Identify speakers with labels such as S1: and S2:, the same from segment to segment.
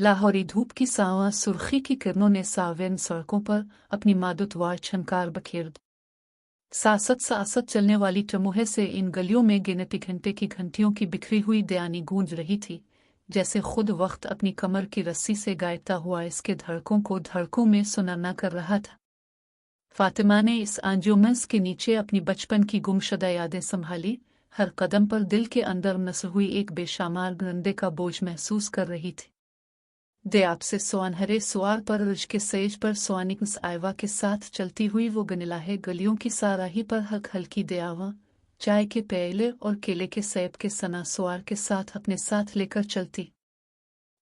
S1: लाहौरी धूप की सांवा सुर्खी की किरणों ने सावेन सड़कों पर अपनी मादुतवार छनकार बखेर दी। सासत सासत चलने वाली टमुहे से इन गलियों में गिनती घंटे की घंटियों की बिखरी हुई दयानी गूंज रही थी, जैसे खुद वक्त अपनी कमर की रस्सी से गायता हुआ इसके धड़कों को धड़कों में सुनरना कर रहा था। फातिमा ने इस अंजुमन के नीचे अपनी बचपन की गुमशुदा यादें संभाली, हर कदम पर दिल के अंदर नस्ल हुई एक बेशुमार गंदे का बोझ महसूस कर रही थी। दयाब से सोनहरे सुआर पर रुज के सेज पर सोनिक्स आयवा के साथ चलती हुई वो गनिलाहे गलियों की साराही पर हल्की दयावा चाय के प्याले और केले के सेब के सना सुआर के साथ अपने साथ लेकर चलती।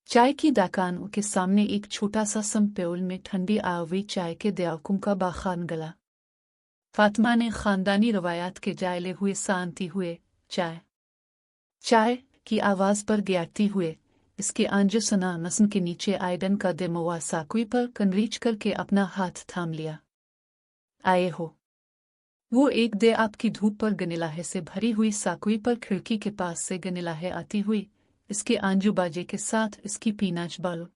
S1: चाय की दुकान के सामने एक छोटा सा समपेउल में ठंडी आवी चाय के दयाकुम का बाखान गला। फातिमा ने खानदानी रवायात के जायले हुए सांती हुए चाय चाय की आवाज पर गिरती हुए इसके आंजो सना नस्न के नीचे आयडन का देमुआ साकुई पर कनरीच करके अपना हाथ थाम लिया। आए हो। वो एक दे आपकी धूप पर गनिलाहे से भरी हुई साकुई पर खिड़की के पास से गनिलाहे आती हुई इसके आंजू बाजे के साथ इसकी पीनाच बालो,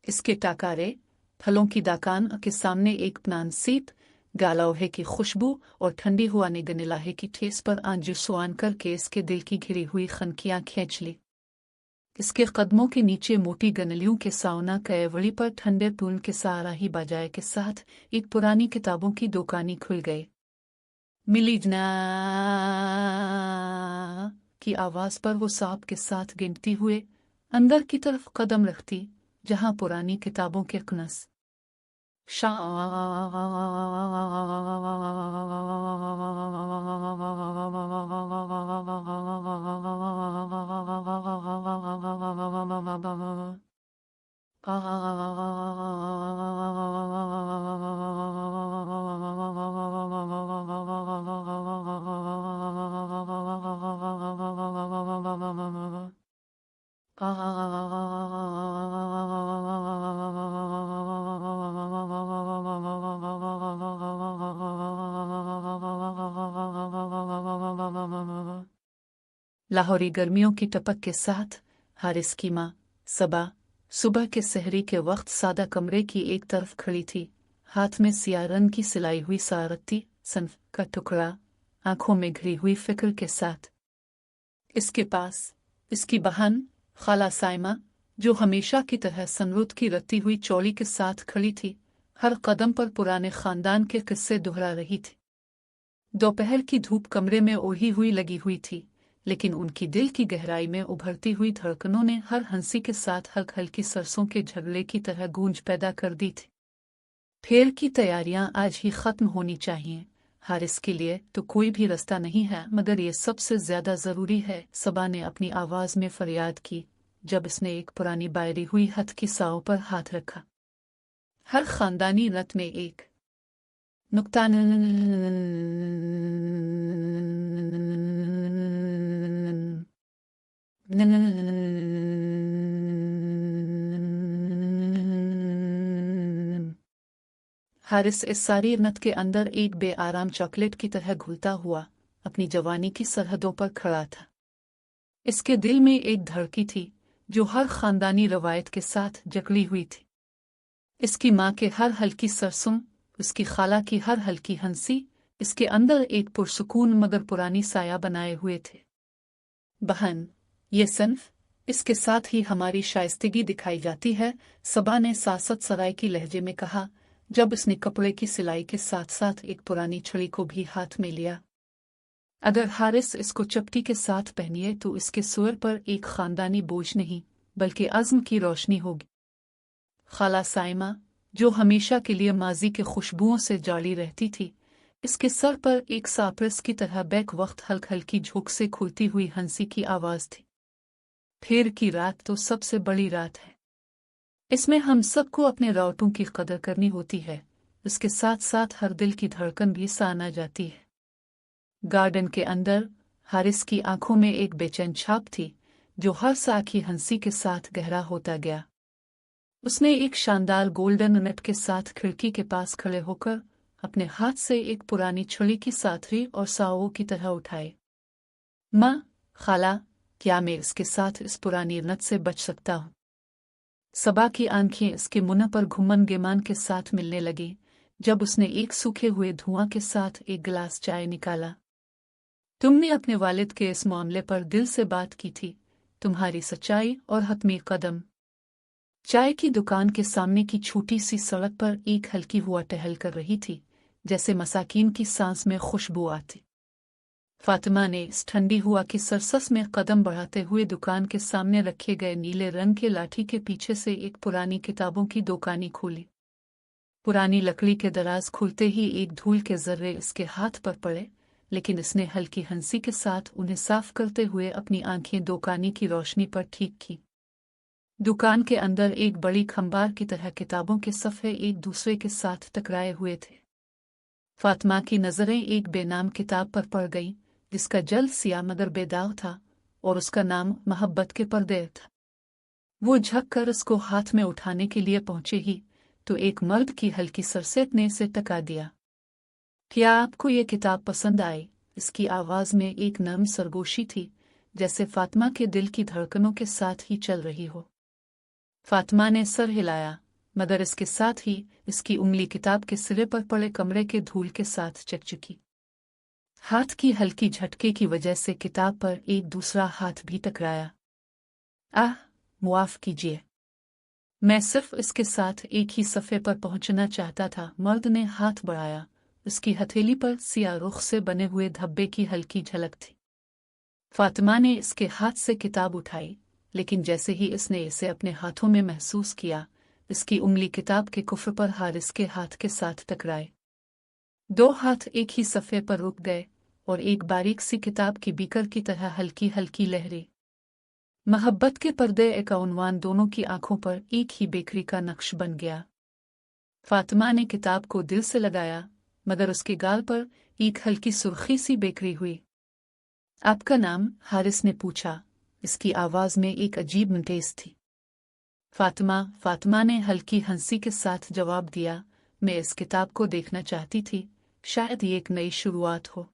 S1: इसके टाकारे फलों की दुकान के सामने एक प्नान सीप गालौहे की खुशबू और ठंडी हुआ ने गनिलाहे की ठेस पर आंजू सुआन करके इसके दिल की घिरी हुई खनकियां खींच ली। इसके कदमों के नीचे मोटी गनलियों के सावना कैवड़ी पर ठंडे तूल के साराही बजाए के साथ एक पुरानी किताबों की दुकानी खुल गई। मिलीजना की आवाज पर वो सांप के साथ गिनती हुए अंदर की तरफ कदम रखती, जहां पुरानी किताबों के कनस लाहौरी गर्मियों की टपक के साथ हारिस की माँ सबा सुबह के सहरी के वक्त सादा कमरे की एक तरफ खड़ी थी, हाथ में सियाह रंग की सिलाई हुई सारती सनफ का टुकड़ा, आंखों में घिरी हुई फिक्र के साथ। इसके पास इसकी बहन खाला साइमा, जो हमेशा की तरह सनरुत की रत्ती हुई चौड़ी के साथ खड़ी थी, हर कदम पर पुराने खानदान के किस्से दोहरा रही थी। दोपहर की धूप कमरे में ओढ़ी हुई लगी हुई थी, लेकिन उनकी दिल की गहराई में उभरती हुई धड़कनों ने हर हंसी के साथ हल्की सरसों के झगड़े की तरह गूंज पैदा कर दी थी। फेर की तैयारियां आज ही खत्म होनी चाहिए। हारिस के लिए तो कोई भी रास्ता नहीं है, मगर ये सबसे ज्यादा जरूरी है, सबा ने अपनी आवाज में फरियाद की जब इसने एक पुरानी बायरी हुई हथ की साव पर हाथ रखा। हर खानदानी रत में एक नुक्ता हारिस इस सारी नत के अंदर एक बेआराम चॉकलेट की तरह घुलता हुआ अपनी जवानी की सरहदों पर खड़ा था। इसके दिल में एक धड़की थी जो हर खानदानी रवायत के साथ जकड़ी हुई थी। इसकी माँ के हर हल्की सरसों, उसकी खाला की हर हल्की हंसी इसके अंदर एक पुरसुकून मगर पुरानी साया बनाए हुए थे। बहन, ये सन्फ, इसके साथ ही हमारी शाइस्तगी दिखाई जाती है, सबा ने सासत सराय की लहजे में कहा जब उसने कपड़े की सिलाई के साथ साथ एक पुरानी छड़ी को भी हाथ में लिया। अगर हारिस इसको चपटी के साथ पहनिए तो इसके सुर पर एक खानदानी बोझ नहीं बल्कि अज़्म की रोशनी होगी। खाला साइमा, जो हमेशा के लिए माजी के खुशबुओं से जाली रहती थी, इसके सर पर एक साप्रस की तरह बैक वक्त हल्की झोंक से खुलती हुई हंसी की आवाज थी। फेर की रात तो सबसे बड़ी रात है, इसमें हम सबको अपने रावटों की कदर करनी होती है, उसके साथ साथ हर दिल की धड़कन भी साना जाती है। गार्डन के अंदर हारिस की आंखों में एक बेचैन छाप थी जो हर साखी हंसी के साथ गहरा होता गया। उसने एक शानदार गोल्डन नेट के साथ खिड़की के पास खड़े होकर अपने हाथ से एक पुरानी छड़ी की साथरी और साओ की तरह उठाए। माँ, खाला, क्या मैं इसके साथ इस पुरानी नत से बच सकता हूँ? सबा की आंखें इसके मुंह पर घुमन गेमान के साथ मिलने लगी जब उसने एक सूखे हुए धुआं के साथ एक गिलास चाय निकाला। तुमने अपने वालिद के इस मामले पर दिल से बात की थी, तुम्हारी सच्चाई और हतमी कदम। चाय की दुकान के सामने की छोटी सी सड़क पर एक हल्की हुआ टहल कर रही थी, जैसे मसाकीन की सांस में खुशबू आती। फातिमा ने इस ठंडी हुआ की सरसस में कदम बढ़ाते हुए दुकान के सामने रखे गए नीले रंग के लाठी के पीछे से एक पुरानी किताबों की दुकानी खोली। पुरानी लकड़ी के दराज खुलते ही एक धूल के जर्रे इसके हाथ पर पड़े, लेकिन इसने हल्की हंसी के साथ उन्हें साफ करते हुए अपनी आंखें दुकानी की रोशनी पर ठीक की। दुकान के अंदर एक बड़ी खंबार की तरह किताबों के सफ़े एक दूसरे के साथ टकराए हुए थे। फातिमा की नज़रें एक बेनाम किताब पर पड़ गईं, जिसका जल्द सिया मगर बेदाग था और उसका नाम मोहब्बत के पर्दे था। वो झक कर उसको हाथ में उठाने के लिए पहुंचे ही तो एक मर्द की हल्की सरसेट ने इसे टका दिया। क्या आपको ये किताब पसंद आई? इसकी आवाज़ में एक नर्म सरगोशी थी, जैसे फातिमा के दिल की धड़कनों के साथ ही चल रही हो। फातिमा ने सर हिलाया, मगर इसके साथ ही इसकी उंगली किताब के सिरे पर पड़े कमरे के धूल के साथ चकचकी। हाथ की हल्की झटके की वजह से किताब पर एक दूसरा हाथ भी टकराया। आह, मुआफ कीजिए, मैं सिर्फ इसके साथ एक ही सफ़े पर पहुंचना चाहता था। मर्द ने हाथ बढ़ाया, उसकी हथेली पर सिया रुख से बने हुए धब्बे की हल्की झलक थी। फातिमा ने इसके हाथ से किताब उठाई, लेकिन जैसे ही इसने इसे अपने हाथों में महसूस किया, इसकी उंगली किताब के कुफ्र पर हारिस के हाथ के साथ टकराए। दो हाथ एक ही सफ़े पर रुक गए और एक बारीक सी किताब की बीकर की तरह हल्की हल्की लहरें। मोहब्बत के पर्दे का उन्वान दोनों की आंखों पर एक ही बेकरी का नक्श बन गया। फातिमा ने किताब को दिल से लगाया, मगर उसके गाल पर एक हल्की सुर्खी सी बेकरी हुई। आपका नाम? हारिस ने पूछा, इसकी आवाज़ में एक अजीब तेज थी। फातिमा ने हल्की हंसी के साथ जवाब दिया, मैं इस किताब को देखना चाहती थी, शायद ये एक नई शुरुआत हो।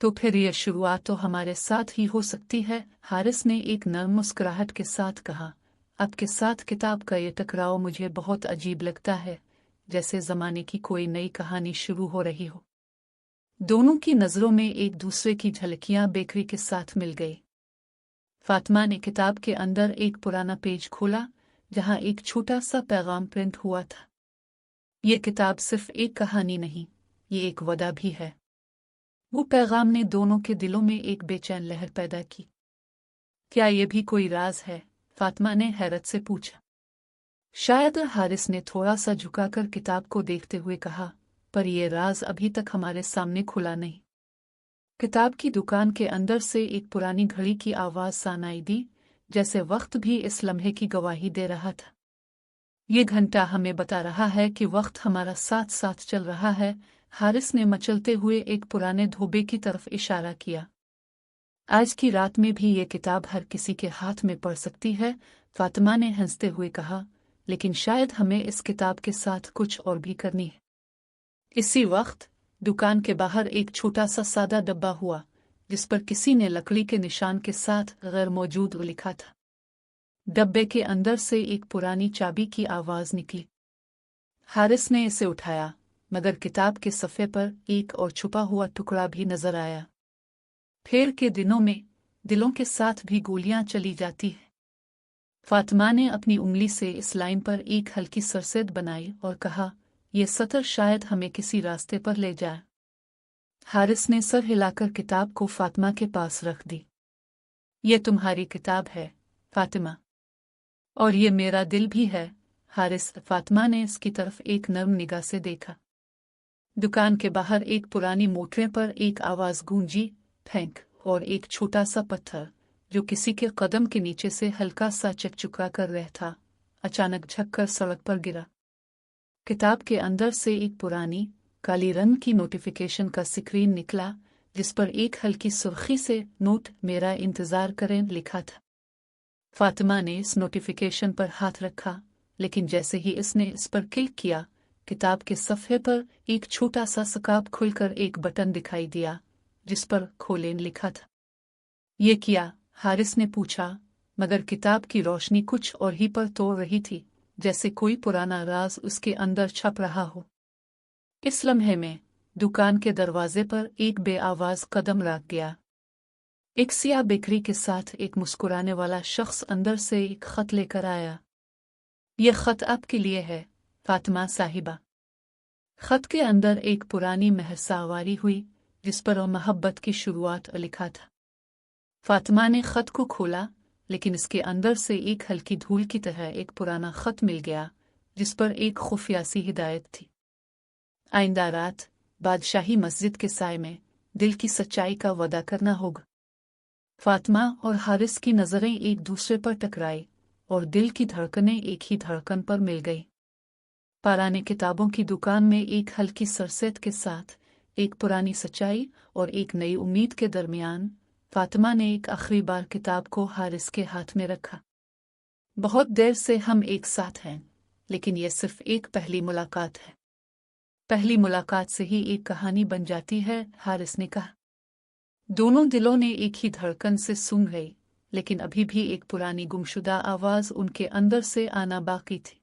S1: तो फिर यह शुरुआत तो हमारे साथ ही हो सकती है, हारिस ने एक नर्म मुस्कुराहट के साथ कहा। आपके साथ किताब का ये टकराव मुझे बहुत अजीब लगता है, जैसे ज़माने की कोई नई कहानी शुरू हो रही हो। दोनों की नज़रों में एक दूसरे की झलकियां बेकरी के साथ मिल गई। फातिमा ने किताब के अंदर एक पुराना पेज खोला, जहां एक छोटा सा पैगाम प्रिंट हुआ था। ये किताब सिर्फ एक कहानी नहीं, ये एक वदा भी है। वो पैगाम ने दोनों के दिलों में एक बेचैन लहर पैदा की। क्या ये भी कोई राज है? फातिमा ने हैरत से पूछा। शायद, हारिस ने थोड़ा सा झुकाकर किताब को देखते हुए कहा, पर यह राज अभी तक हमारे सामने खुला नहीं। किताब की दुकान के अंदर से एक पुरानी घड़ी की आवाज़ सुनाई दी, जैसे वक्त भी इस लम्हे की गवाही दे रहा था। ये घंटा हमें बता रहा है कि वक्त हमारा साथ साथ चल रहा है। हारिस ने मचलते हुए एक पुराने धोबे की तरफ इशारा किया। आज की रात में भी ये किताब हर किसी के हाथ में पड़ सकती है, फातिमा ने हंसते हुए कहा, लेकिन शायद हमें इस किताब के साथ कुछ और भी करनी है। इसी वक्त दुकान के बाहर एक छोटा सा सादा डब्बा हुआ, जिस पर किसी ने लकड़ी के निशान के साथ गैर मौजूद लिखा था। डब्बे के अंदर से एक पुरानी चाबी की आवाज़ निकली। हारिस ने इसे उठाया, मगर किताब के सफ़े पर एक और छुपा हुआ टुकड़ा भी नजर आया। फेर के दिनों में दिलों के साथ भी गोलियां चली जाती हैं। फातिमा ने अपनी उंगली से इस लाइन पर एक हल्की सरसेट बनाई और कहा, यह सतर शायद हमें किसी रास्ते पर ले जाए। हारिस ने सर हिलाकर किताब को फातिमा के पास रख दी। यह तुम्हारी किताब है, फातिमा, और ये मेरा दिल भी है। हारिस, फातिमा ने इसकी तरफ एक नर्म निगाह से देखा। दुकान के बाहर एक पुरानी मोटरें पर एक आवाज़ गूंजी, फेंक, और एक छोटा सा पत्थर, जो किसी के कदम के नीचे से हल्का सा चकचका कर रहा था, अचानक झुककर सड़क पर गिरा। किताब के अंदर से एक पुरानी काली रंग की नोटिफिकेशन का स्क्रीन निकला, जिस पर एक हल्की सुर्खी से नोट मेरा इंतज़ार करें लिखा था। फातिमा ने इस नोटिफिकेशन पर हाथ रखा, लेकिन जैसे ही इसने इस पर क्लिक किया, किताब के सफ़े पर एक छोटा सा स्काप खुलकर एक बटन दिखाई दिया, जिस पर खोलें लिखा था। ये क्या? हारिस ने पूछा, मगर किताब की रोशनी कुछ और ही पर तोड़ रही थी, जैसे कोई पुराना राज उसके अंदर छप रहा हो। इस लम्हे में दुकान के दरवाजे पर एक बेआवाज कदम रख गया। एक सियाह बिक्री के साथ एक मुस्कुराने वाला शख्स अंदर से एक खत लेकर आया। यह खत आपके लिए है, फातिमा साहिबा। खत के अंदर एक पुरानी मेहर सवारी हुई, जिस पर मोहब्बत की शुरुआत लिखा था। फातिमा ने खत को खोला, लेकिन इसके अंदर से एक हल्की धूल की तरह एक पुराना खत मिल गया, जिस पर एक खुफिया सी हिदायत थी। आइंदा रात बादशाही मस्जिद के साए में दिल की सच्चाई का वादा करना होगा। फातिमा और हारिस की नजरें एक दूसरे पर टकराई और दिल की धड़कनें एक ही धड़कन पर मिल गई। पुराने किताबों की दुकान में एक हल्की सरसत के साथ एक पुरानी सच्चाई और एक नई उम्मीद के दरमियान फातिमा ने एक आखिरी बार किताब को हारिस के हाथ में रखा। बहुत देर से हम एक साथ हैं, लेकिन यह सिर्फ एक पहली मुलाकात है। पहली मुलाकात से ही एक कहानी बन जाती है, हारिस ने कहा। दोनों दिलों ने एक ही धड़कन से सुन गई, लेकिन अभी भी एक पुरानी गुमशुदा आवाज उनके अंदर से आना बाकी थी।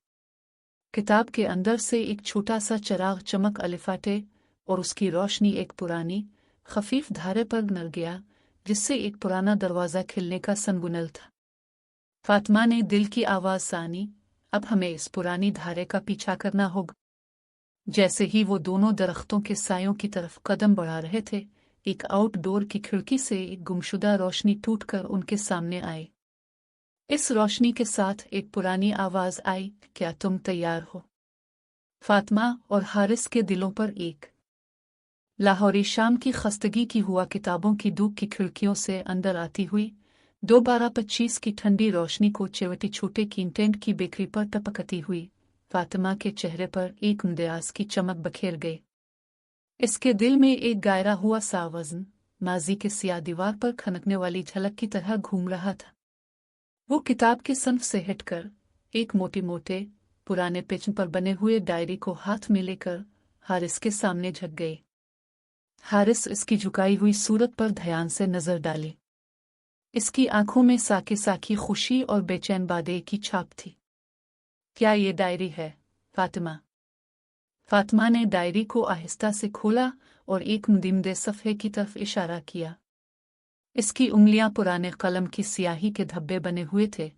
S1: किताब के अंदर से एक छोटा सा चिराग चमक अलिफाटे और उसकी रोशनी एक पुरानी खफीफ धारे पर नर गया, जिससे एक पुराना दरवाजा खिलने का सनगुनल था। फातिमा ने दिल की आवाज सानी, अब हमें इस पुरानी धारे का पीछा करना होगा। जैसे ही वो दोनों दरख्तों के सायों की तरफ कदम बढ़ा रहे थे, एक आउटडोर की खिड़की से एक गुमशुदा रोशनी टूटकर उनके सामने आई। इस रोशनी के साथ एक पुरानी आवाज आई, क्या तुम तैयार हो? फातिमा और हारिस के दिलों पर एक लाहौरी शाम की खस्तगी की हुआ किताबों की धूप की खिड़कियों से अंदर आती हुई 2:25 की ठंडी रोशनी को चेवटी छोटे कींटेंट की बेकरी पर टपकती हुई फातिमा के चेहरे पर एक मुंदियास की चमक बखेर गई। इसके दिल में एक गायरा हुआ सा वज़न माजी के सियाह दीवार पर खनकने वाली झलक की तरह घूम रहा था। वो किताब के सन्फ से हटकर एक मोटे मोटे पुराने पेज पर बने हुए डायरी को हाथ में लेकर हारिस के सामने झुक गए। हारिस इसकी झुकाई हुई सूरत पर ध्यान से नजर डाली। इसकी आंखों में साके साकी खुशी और बेचैन बादे की छाप थी। क्या ये डायरी है, फातिमा? फातिमा ने डायरी को आहिस्ता से खोला और एक मुदिमदे सफ़े की तरफ इशारा किया। इसकी उंगलियां पुराने कलम की स्याही के धब्बे बने हुए थे,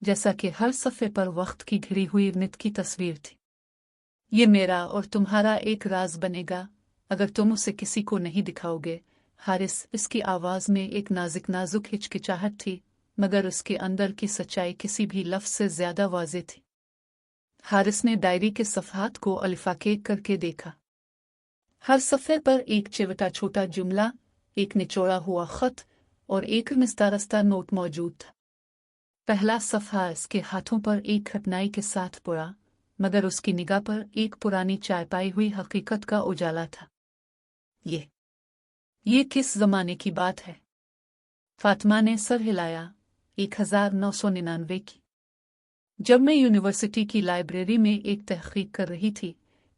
S1: जैसा कि हर सफ़े पर वक्त की घिरी हुई नित की तस्वीर थी। ये मेरा और तुम्हारा एक राज बनेगा, अगर तुम उसे किसी को नहीं दिखाओगे। हारिस, इसकी आवाज में एक नाजुक हिचकिचाहट थी, मगर उसके अंदर की सच्चाई किसी भी लफ्ज से ज्यादा वाज़ेह थी। हारिस ने डायरी के सफ़हात को अलिफाकेक करके देखा। हर सफ़े पर एक चिवटा छोटा जुमला, एक निचोड़ा हुआ खत और एक मिस्तारस्ता नोट मौजूद था। पहला सफ़हा इसके हाथों पर एक खटनाई के साथ पुरा, मगर उसकी निगाह पर एक पुरानी चायपाई हुई हकीकत का उजाला था। ये किस जमाने की बात है? फातिमा ने सर हिलाया। 1999 की। जब मैं यूनिवर्सिटी की लाइब्रेरी में एक तहकीक कर रही थी,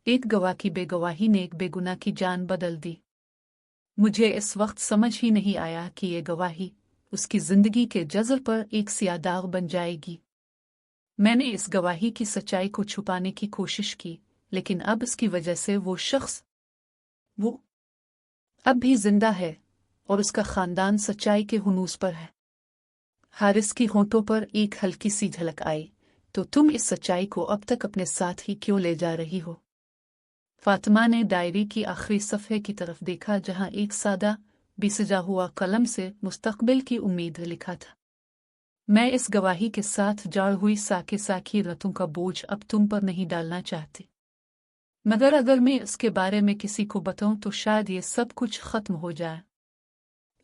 S1: एक गवाह की बेगवाही ने एक बेगुनाह की जान बदल दी। मुझे इस वक्त समझ ही नहीं आया कि ये गवाही उसकी जिंदगी के जज़र पर एक सियाह दाग बन जाएगी। मैंने इस गवाही की सच्चाई को छुपाने की कोशिश की, लेकिन अब इसकी वजह से वो शख्स वो अब भी जिंदा है और उसका खानदान सच्चाई के हुनूस पर है। हारिस की होंठों पर एक हल्की सी झलक आई, तो तुम इस सच्चाई को अब तक अपने साथ ही क्यों ले जा रही हो? फातिमा ने डायरी की आखिरी सफ़े की तरफ देखा, जहां एक सादा बिसजा हुआ कलम से मुस्तकबिल की उम्मीद लिखा था। मैं इस गवाही के साथ जाड़ हुई साके साकी रतों का बोझ अब तुम पर नहीं डालना चाहती, मगर अगर मैं इसके बारे में किसी को बताऊं तो शायद ये सब कुछ खत्म हो जाए।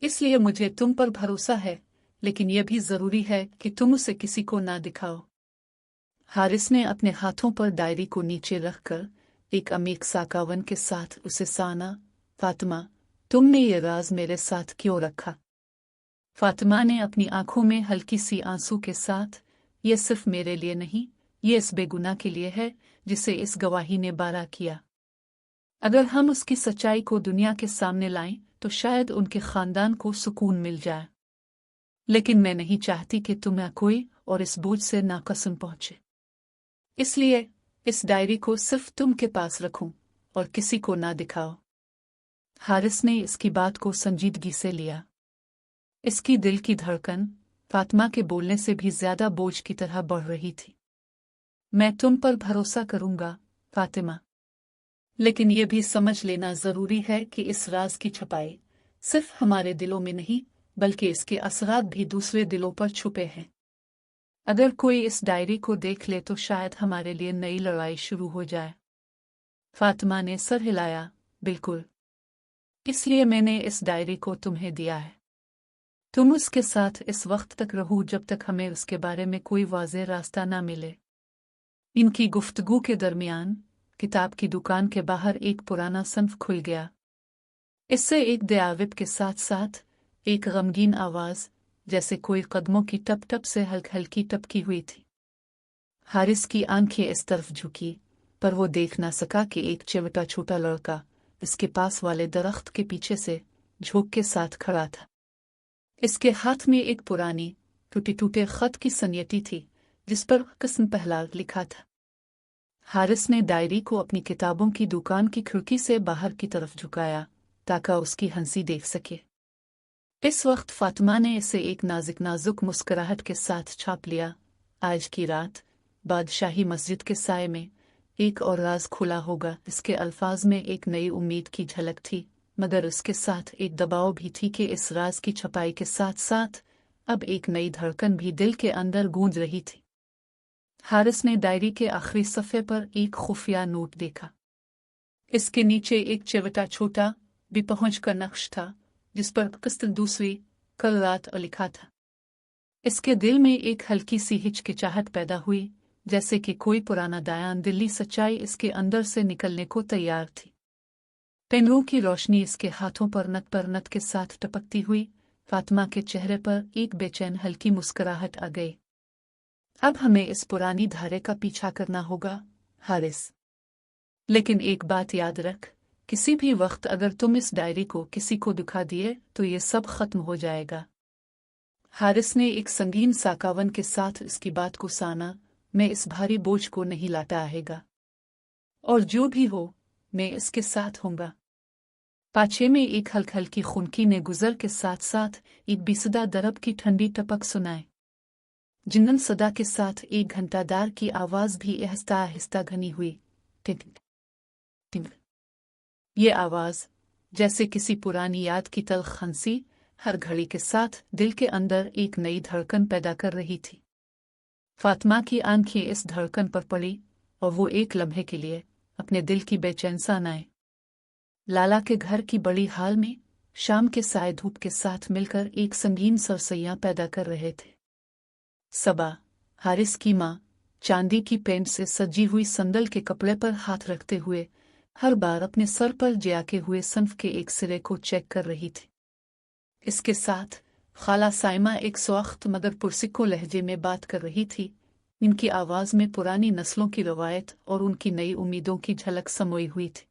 S1: इसलिए मुझे तुम पर भरोसा है, लेकिन यह भी जरूरी है कि तुम उसे किसी को ना दिखाओ। हारिस ने अपने हाथों पर डायरी को नीचे रखकर एक अमीक साकावन के साथ उसे साना। फातिमा, तुमने ये राज मेरे साथ क्यों रखा? फातिमा ने अपनी आंखों में हल्की सी आंसू के साथ, ये सिर्फ मेरे लिए नहीं, ये इस बेगुनाह के लिए है जिसे इस गवाही ने बारा किया। अगर हम उसकी सच्चाई को दुनिया के सामने लाएं तो शायद उनके खानदान को सुकून मिल जाए। लेकिन मैं नहीं चाहती कि तुम्हें कोई और इस बोझ से नाकसन पहुंचे। इसलिए इस डायरी को सिर्फ तुम के पास रखूं और किसी को ना दिखाओ। हारिस ने इसकी बात को संजीदगी से लिया। इसकी दिल की धड़कन फातिमा के बोलने से भी ज्यादा बोझ की तरह बढ़ रही थी। मैं तुम पर भरोसा करूंगा फातिमा, लेकिन यह भी समझ लेना जरूरी है कि इस राज की छपाई सिर्फ हमारे दिलों में नहीं बल्कि इसके असरात भी दूसरे दिलों पर छुपे हैं। अगर कोई इस डायरी को देख ले तो शायद हमारे लिए नई लड़ाई शुरू हो जाए। फातिमा ने सर हिलाया। बिल्कुल, इसलिए मैंने इस डायरी को तुम्हें दिया है। तुम उसके साथ इस वक्त तक रहो जब तक हमें उसके बारे में कोई वाज़ेह रास्ता ना मिले। इनकी गुफ्तगू के दरमियान किताब की दुकान के बाहर एक पुराना सन्फ खुल गया। इससे एक दयाविब के साथ साथ एक गमगीन आवाज जैसे कोई कदमों की टप टप से हल्की टपकी हुई थी। हारिस की आंखें इस तरफ झुकी, पर वो देख ना सका कि एक चिमटा छोटा लड़का इसके पास वाले दरख्त के पीछे से झोंक के साथ खड़ा था। इसके हाथ में एक पुरानी टूटे टूटे खत की सन्यती थी जिस पर किस्म पहला लिखा था। हारिस ने डायरी को अपनी किताबों की दुकान की खिड़की से बाहर की तरफ झुकाया ताकि उसकी हंसी देख सके। इस वक्त फातिमा ने इसे एक नाजुक मुस्कुराहट के साथ छाप लिया। आज की रात बादशाही मस्जिद के साए में एक और राज खुला होगा। इसके अल्फाज में एक नई उम्मीद की झलक थी, मगर उसके साथ एक दबाव भी थी कि इस राज की छपाई के साथ साथ अब एक नई धड़कन भी दिल के अंदर गूंज रही थी। हारिस ने डायरी के आखिरी सफ़े पर एक खुफिया नोट देखा। इसके नीचे एक चिवटा छोटा भी पहुंच का नक्श था जिस पर किस्त दूसरी कल रात लिखा था। इसके दिल में एक हल्की सी हिचकिचाहट पैदा हुई, जैसे कि कोई पुराना दायान दिल्ली सच्चाई इसके अंदर से निकलने को तैयार थी। पेनों की रोशनी इसके हाथों पर नत के साथ टपकती हुई फातिमा के चेहरे पर एक बेचैन हल्की मुस्कुराहट आ गई। अब हमें इस पुरानी धारे का पीछा करना होगा हारिस, लेकिन एक बात याद रख, किसी भी वक्त अगर तुम इस डायरी को किसी को दिखा दिए तो ये सब खत्म हो जाएगा। हारिस ने एक संगीन साकावन के साथ इसकी बात को साना। मैं इस भारी बोझ को नहीं लाता आएगा, और जो भी हो मैं इसके साथ होऊंगा। पाछे में एक हल्की खुनकी ने गुजर के साथ साथ एक बिसदा दरब की ठंडी टपक सुनाए। जिंदन सदा के साथ एक घंटादार की आवाज भी आहिस्ता आहिस्ता घनी हुई। टिंग टिंग। ये आवाज जैसे किसी पुरानी याद की तल्ख हंसी हर घड़ी के साथ दिल के अंदर एक नई धड़कन पैदा कर रही थी। फातिमा की आंखें इस धड़कन पर पड़ी और वो एक लम्हे के लिए अपने दिल की बेचैन सानाएं लाला के घर की बड़ी हाल में शाम के साए धूप के साथ मिलकर एक संगीन सरसैयां पैदा कर रहे थे। सबा, हारिस की माँ, चांदी की पेंट से सजी हुई संदल के कपड़े पर हाथ रखते हुए हर बार अपने सर पर ज्याके हुए सन्फ के एक सिरे को चेक कर रही थी। इसके साथ खाला साइमा एक सख्त मगर पुरसिक्को लहजे में बात कर रही थी। इनकी आवाज में पुरानी नस्लों की रवायत और उनकी नई उम्मीदों की झलक समोई हुई थी।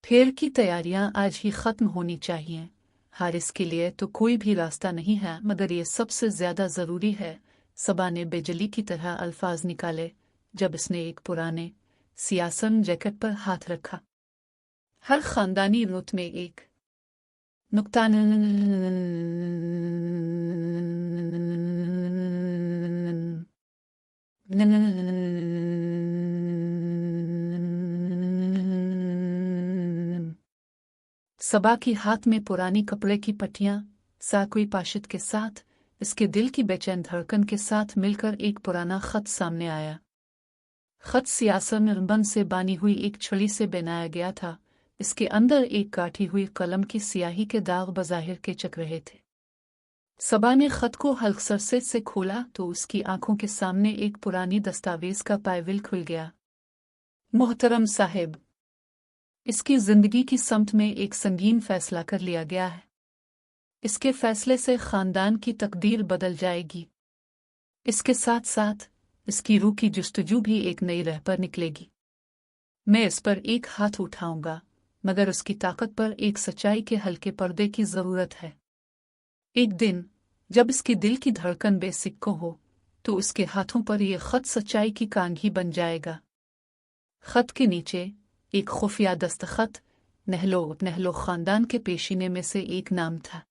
S1: फेर की तैयारियां आज ही खत्म होनी चाहिए। हारिस के लिए तो कोई भी रास्ता नहीं है, मगर ये सबसे ज्यादा जरूरी है। सबा ने बेजली की तरह अल्फाज निकाले जब इसने एक पुराने सियासन जैकेट पर हाथ रखा। हर खानदानी रुत में एक नुक्ता सबा की हाथ में पुरानी कपड़े की पट्टियां साकोई पाशिद के साथ इसके दिल की बेचैन धड़कन के साथ मिलकर एक पुराना खत सामने आया। खत सियासन रिबन से बानी हुई एक छड़ी से बनाया गया था। इसके अंदर एक काटी हुई कलम की स्याही के दाग बज़ाहिर के चक रहे थे। सबा ने खत को हल्के से खोला तो उसकी आंखों के सामने एक पुरानी दस्तावेज का पायविल खुल गया। मोहतरम साहिब, इसकी जिंदगी की समत में एक संगीन फैसला कर लिया गया है। इसके फैसले से खानदान की तकदीर बदल जाएगी। इसके साथ साथ इसकी रूह की जुस्तजू भी एक नई राह पर निकलेगी। मैं इस पर एक हाथ उठाऊंगा, मगर उसकी ताकत पर एक सच्चाई के हल्के पर्दे की जरूरत है। एक दिन जब इसके दिल की धड़कन बेसिक्को हो तो उसके हाथों पर यह खत सच्चाई की कांघी बन जाएगा। खत के नीचे एक खुफिया दस्तखत नहलो खानदान के पेशीने में से एक नाम था।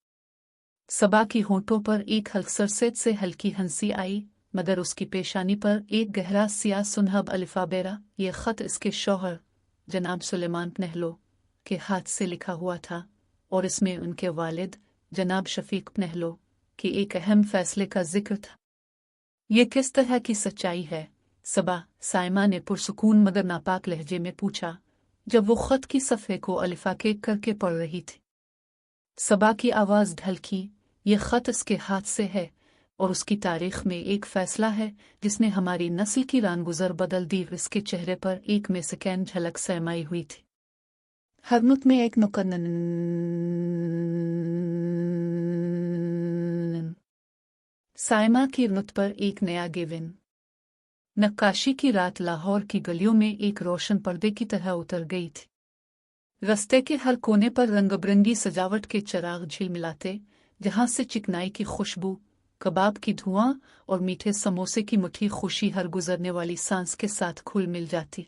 S1: सबा की होंठों पर एक हल्कसरसेट से हल्की हंसी आई, मगर उसकी पेशानी पर एक गहरा सियाह सुनहब अलिफाबेरा। यह खत इसके शौहर जनाब सुलेमान नहलो के हाथ से लिखा हुआ था और इसमें उनके वालिद जनाब शफीक नहलो के एक अहम फैसले का जिक्र था। ये किस तरह की सच्चाई है? सबा साइमा ने पुरसुकून मगर नापाक लहजे में पूछा, जब वो खत की सफ़े को अलिफा केक करके पढ़ रही थी। सबा की आवाज़ ढलकी, ये खत इसके हाथ से है और उसकी तारीख में एक फ़ैसला है जिसने हमारी नस्ल की रानगुज़र बदल दी। इसके चेहरे पर एक मेसकैन झलक समाई हुई थी। हर नुक्त में एक नुकन। साइमा की नुत पर एक नया गिविन। नक्काशी की रात लाहौर की गलियों में एक रोशन पर्दे की तरह उतर गई थी। रस्ते के हर कोने पर रंग-बिरंगी सजावट के चिराग झिलमिलाते, जहां से चिकनाई की खुशबू, कबाब की धुआं और मीठे समोसे की मुट्ठी खुशी हर गुजरने वाली सांस के साथ खुल मिल जाती।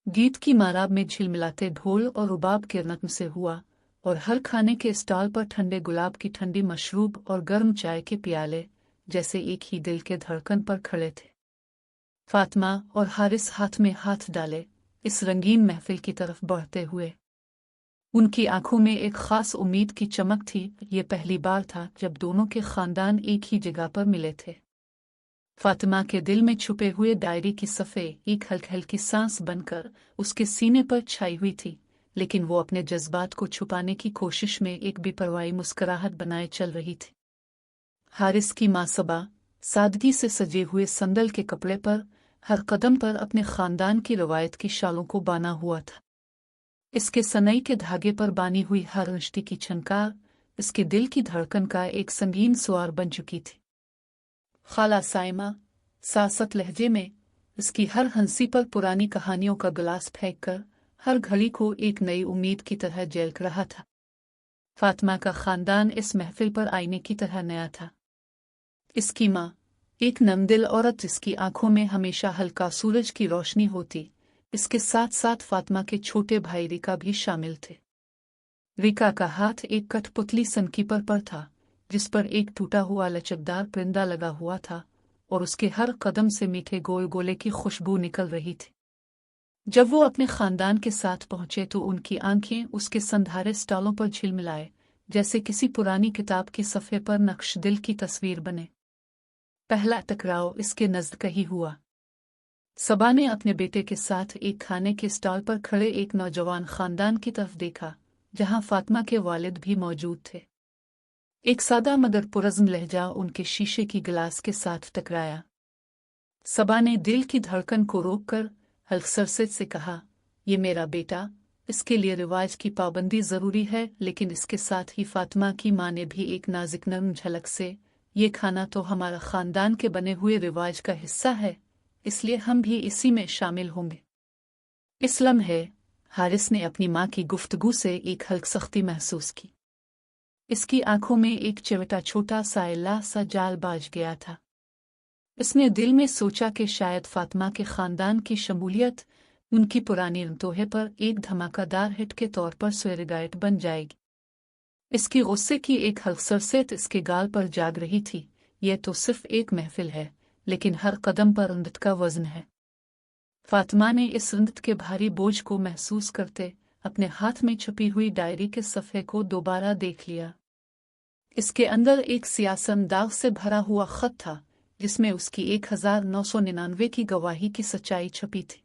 S1: गीत की माराब में झिलमिलाते ढोल और रुबाब के नग़्म से हुआ और हर खाने के स्टॉल पर ठंडे गुलाब की ठंडी मशरूब और गर्म चाय के प्याले जैसे एक ही दिल के धड़कन पर खड़े थे। फातिमा और हारिस हाथ में हाथ डाले इस रंगीन महफिल की तरफ बढ़ते हुए। उनकी आंखों में एक खास उम्मीद की चमक थी। ये पहली बार था जब दोनों के खानदान एक ही जगह पर मिले थे। फातिमा के दिल में छुपे हुए डायरी की सफ़े एक हल्की सांस बनकर उसके सीने पर छाई हुई थी, लेकिन वो अपने जज्बात को छुपाने की कोशिश में एक बेपरवाही मुस्कुराहट बनाए चल रही थी। हारिस की माँ सबा सादगी से सजे हुए संदल के कपड़े पर हर कदम पर अपने खानदान की रवायत की शालों को बाना हुआ था। इसके सनई के धागे पर बानी हुई हर रिश्ते की छनकार इसके दिल की धड़कन का एक संगीन सुआर बन चुकी थी। खाला साइमा सासत लहजे में इसकी हर हंसी पर पुरानी कहानियों का गिलास फेंककर हर घड़ी को एक नई उम्मीद की तरह झलक रहा था। फातिमा का खानदान इस महफिल पर आईने की तरह नया था। इसकी माँ एक नमदिल औरत जिसकी आंखों में हमेशा हल्का सूरज की रोशनी होती, इसके साथ साथ फातिमा के छोटे भाई रिका भी शामिल थे। रिका का हाथ एक कठपुतली सनकीपर पर था जिस पर एक टूटा हुआ लचकदार परिंदा लगा हुआ था और उसके हर कदम से मीठे गोल गोले की खुशबू निकल रही थी। जब वो अपने खानदान के साथ पहुंचे तो उनकी आंखें उसके संधारे स्टॉलों पर झिलमिलाए, जैसे किसी पुरानी किताब के सफ़े पर नक्श दिल की तस्वीर बने। पहला टकराव इसके नज़दीक ही हुआ। सबा ने अपने बेटे के साथ एक खाने के स्टॉल पर खड़े एक नौजवान खानदान की तरफ देखा, जहां फातिमा के वालिद भी मौजूद थे। एक सादा मगर पुरज़्म लहजा उनके शीशे की गिलास के साथ टकराया। सबा ने दिल की धड़कन को रोककर हल्कसरसेट से कहा, ये मेरा बेटा, इसके लिए रिवाज की पाबंदी ज़रूरी है, लेकिन इसके साथ ही फातिमा की माँ ने भी एक नाजुक नरम झलक से, ये खाना तो हमारा खानदान के बने हुए रिवाज का हिस्सा है, इसलिए हम भी इसी में शामिल होंगे। इस लम्हे हारिस ने अपनी माँ की गुफ्तगू से एक हल्की सख्ती महसूस की। इसकी आंखों में एक चिवटा छोटा सा इल्ला सा जाल बाज गया था। इसने दिल में सोचा कि शायद फातिमा के खानदान की शमूलियत उनकी पुरानी रंतोहे पर एक धमाकेदार हिट के तौर पर स्वेरगाइट बन जाएगी। इसकी गुस्से की एक हल्कसरसेट इसके गाल पर जाग रही थी। यह तो सिर्फ एक महफिल है, लेकिन हर कदम पर रंदत का वजन है। फातिमा ने इस रंदत के भारी बोझ को महसूस करते अपने हाथ में छुपी हुई डायरी के सफ़े को दोबारा देख लिया। इसके अंदर एक सियासम दाग से भरा हुआ खत था, जिसमें उसकी 1999 की गवाही की सच्चाई छपी थी।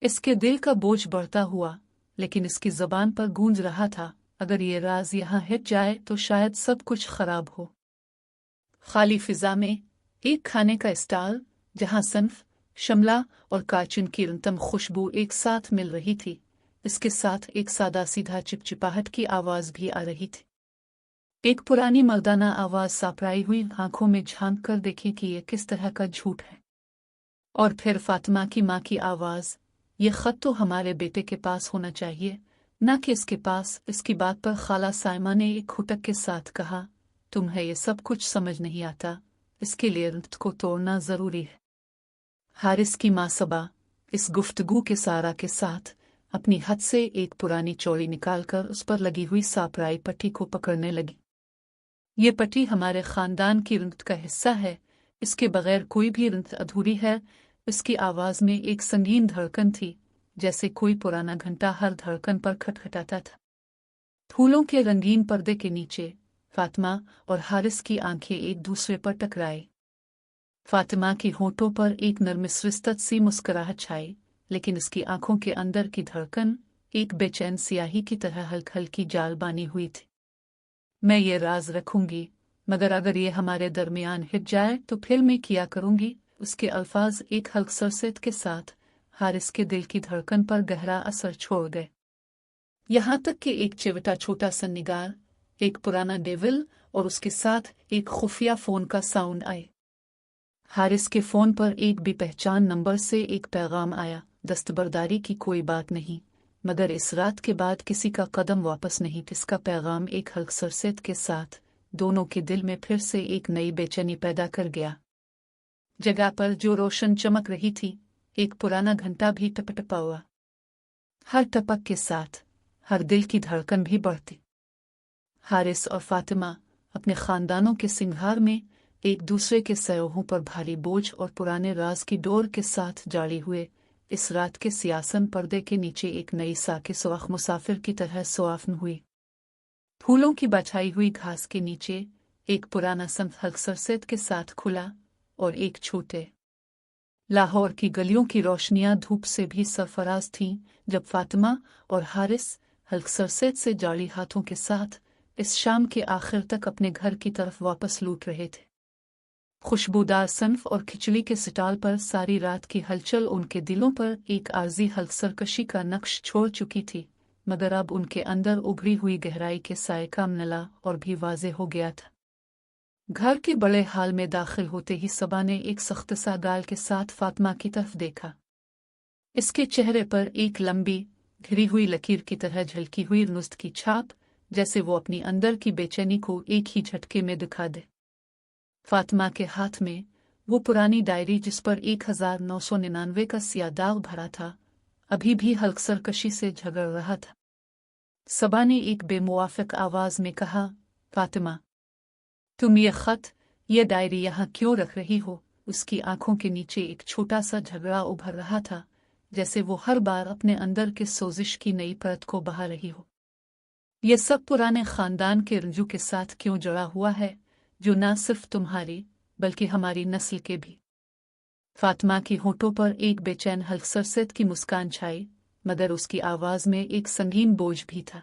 S1: इसके दिल का बोझ बढ़ता हुआ, लेकिन इसकी ज़बान पर गूंज रहा था, अगर ये राज यहाँ हिट जाए तो शायद सब कुछ खराब हो। खाली फिजा में एक खाने का स्टॉल, जहाँ सन्फ, शमला और काचुन की रंतम खुशबू एक साथ मिल रही थी, इसके साथ एक सादा सीधा चिपचिपाहट की आवाज़ भी आ रही थी। एक पुरानी मर्दाना आवाज़ सापराई हुई आंखों में झांक कर देखे कि यह किस तरह का झूठ है। और फिर फातिमा की माँ की आवाज़, ये ख़त तो हमारे बेटे के पास होना चाहिए, न कि इसके पास। इसकी बात पर खाला साइमा ने एक खुटक के साथ कहा, तुम्हें ये सब कुछ समझ नहीं आता, इसके लिए रिश्ते को तोड़ना जरूरी है। हारिस की माँ सबा इस गुफ्तगू के सारा के साथ अपनी हद से एक पुरानी चौड़ी निकालकर उस पर लगी हुई सापराई पट्टी को पकड़ने लगी। ये पट्टी हमारे खानदान की रिश्ते का हिस्सा है, इसके बगैर कोई भी रिश्ते अधूरी है। इसकी आवाज में एक संगीन धड़कन थी, जैसे कोई पुराना घंटा हर धड़कन पर खटखटाता था। फूलों के रंगीन पर्दे के नीचे फातिमा और हारिस की आंखें एक दूसरे पर टकराई। फातिमा की होठों पर एक नर्मस्विस्तत सी मुस्कुराहट छाई, लेकिन इसकी आंखों के अंदर की धड़कन एक बेचैन स्याही की तरह हल्की हल्की जाल बानी हुई थी। मैं ये राज रखूंगी, मगर अगर ये हमारे दरमियान हिट जाए तो फिर मैं किया करूंगी। उसके अल्फाज एक हल्क सरसत के साथ हारिस के दिल की धड़कन पर गहरा असर छोड़ गए। यहाँ तक कि एक चिवटा छोटा सा निगार, एक पुराना डेविल और उसके साथ एक खुफिया फोन का साउंड आए। हारिस के फोन पर एक बेपहचान नंबर से एक पैगाम आया। दस्तबरदारी की कोई बात नहीं, मगर इस रात के बाद किसी का कदम वापस नहीं। इसका पैगाम एक हल्क सरसत के साथ दोनों के दिल में फिर से एक नई बेचैनी पैदा कर गया। जगह पर जो रोशन चमक रही थी, एक पुराना घंटा भी टपटपा हुआ। हर टपक के साथ हर दिल की धड़कन भी बढ़ती। हारिस और फातिमा अपने खानदानों के सिंगार में एक दूसरे के सयोहों पर भारी बोझ और पुराने राज की डोर के साथ जाड़ी हुए। इस रात के सियासन पर्दे के नीचे एक नई साके सुराख मुसाफिर की तरह सुआफ्न हुई। फूलों की बछाई हुई घास के नीचे एक पुराना संत हल्क सरसत के साथ खुला और एक छोटे लाहौर की गलियों की रोशनियां धूप से भी सरफराज थीं। जब फातिमा और हारिस हल्क सरसत से जाली हाथों के साथ इस शाम के आखिर तक अपने घर की तरफ वापस लौट रहे थे, खुशबूदार सन्फ और खिचड़ी के स्टाल पर सारी रात की हलचल उनके दिलों पर एक आर्जी हल्क सरकशी का नक्श छोड़ चुकी थी, मगर अब उनके अंदर उभरी हुई गहराई के साए का नला और भी वाजे हो गया था। घर के बड़े हाल में दाखिल होते ही सबा ने एक सख्त सा गाल के साथ फातिमा की तरफ देखा। इसके चेहरे पर एक लंबी घिरी हुई लकीर की तरह झलकी हुई नुस्त की छाप, जैसे वो अपनी अंदर की बेचैनी को एक ही झटके में दिखा दे। फातिमा के हाथ में वो पुरानी डायरी जिस पर 1999 का सिया दाग भरा था, अभी भी हल्क सरकशी से झगड़ रहा था। सबा ने एक बेमुआफिक आवाज में कहा, फातिमा, तुम ये खत, ये डायरी यहाँ क्यों रख रही हो? उसकी आंखों के नीचे एक छोटा सा झगड़ा उभर रहा था, जैसे वो हर बार अपने अंदर के सोजिश की नई परत को बहा रही हो। ये सब पुराने खानदान के रंजू के साथ क्यों जुड़ा हुआ है, जो न सिर्फ तुम्हारी बल्कि हमारी नस्ल के भी। फातिमा की होठों पर एक बेचैन हल्क सरसत की मुस्कान छाई, मगर उसकी आवाज में एक संगीन बोझ भी था।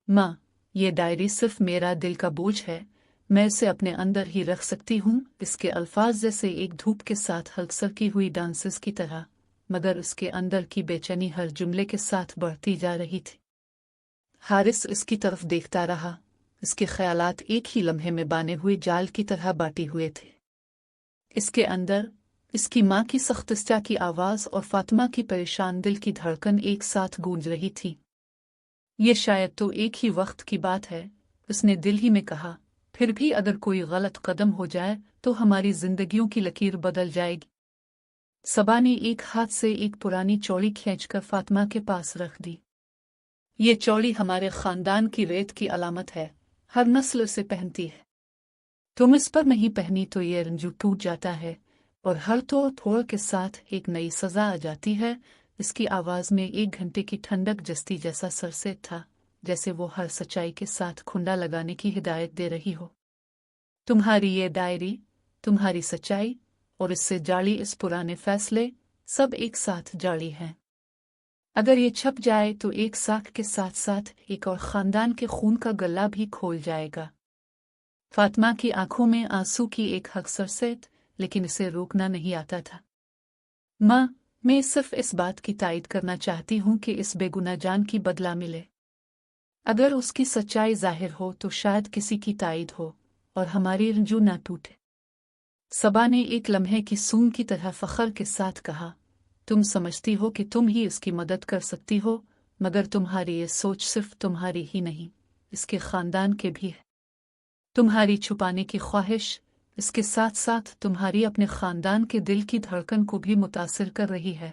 S1: माँ, ये डायरी सिर्फ मेरा दिल का बोझ है, मैं इसे अपने अंदर ही रख सकती हूँ। इसके अल्फाज जैसे एक धूप के साथ हल्क सरकी हुई डांसेस की तरह, मगर उसके अंदर की बेचैनी हर जुमले के साथ बढ़ती जा रही थी। हारिस इसकी तरफ देखता रहा। इसके ख्यालात एक ही लम्हे में बाने हुए जाल की तरह बाटे हुए थे। इसके अंदर इसकी माँ की सख्तिस्ता की आवाज और फातिमा की परेशान दिल की धड़कन एक साथ गूंज रही थी। ये शायद तो एक ही वक्त की बात है, उसने दिल ही में कहा। फिर भी अगर कोई गलत कदम हो जाए तो हमारी जिंदगियों की लकीर बदल जाएगी। सबा ने एक हाथ से एक पुरानी चौड़ी खींचकर फातिमा के पास रख दी। ये चौड़ी हमारे खानदान की रेत की अलामत है, हर नस्ल से पहनती है। तुम इस पर नहीं पहनी तो ये रंजू टूट जाता है और हर तोड़ के साथ एक नई सजा आ जाती है। इसकी आवाज में एक घंटे की ठंडक जस्ती जैसा सरसत था, जैसे वो हर सच्चाई के साथ खुंडा लगाने की हिदायत दे रही हो। तुम्हारी ये डायरी, तुम्हारी सच्चाई और इससे जाली इस पुराने फैसले, सब एक साथ जाली हैं। अगर ये छप जाए तो एक साख के साथ साथ एक और खानदान के खून का गला भी खोल जाएगा। फातिमा की आंखों में आंसू की एक हक सरसत, लेकिन इसे रोकना नहीं आता था। माँ, मैं सिर्फ इस बात की तायद करना चाहती हूँ कि इस बेगुनाह जान की बदला मिले। अगर उसकी सच्चाई जाहिर हो तो शायद किसी की तायद हो और हमारी रंजू ना टूटे। सबा ने एक लम्हे की सूंघ की तरह फख्र के साथ कहा, तुम समझती हो कि तुम ही इसकी मदद कर सकती हो, मगर तुम्हारी ये सोच सिर्फ तुम्हारी ही नहीं, इसके खानदान के भी है। तुम्हारी छुपाने की ख्वाहिश इसके साथ साथ तुम्हारी अपने खानदान के दिल की धड़कन को भी मुतासिर कर रही है।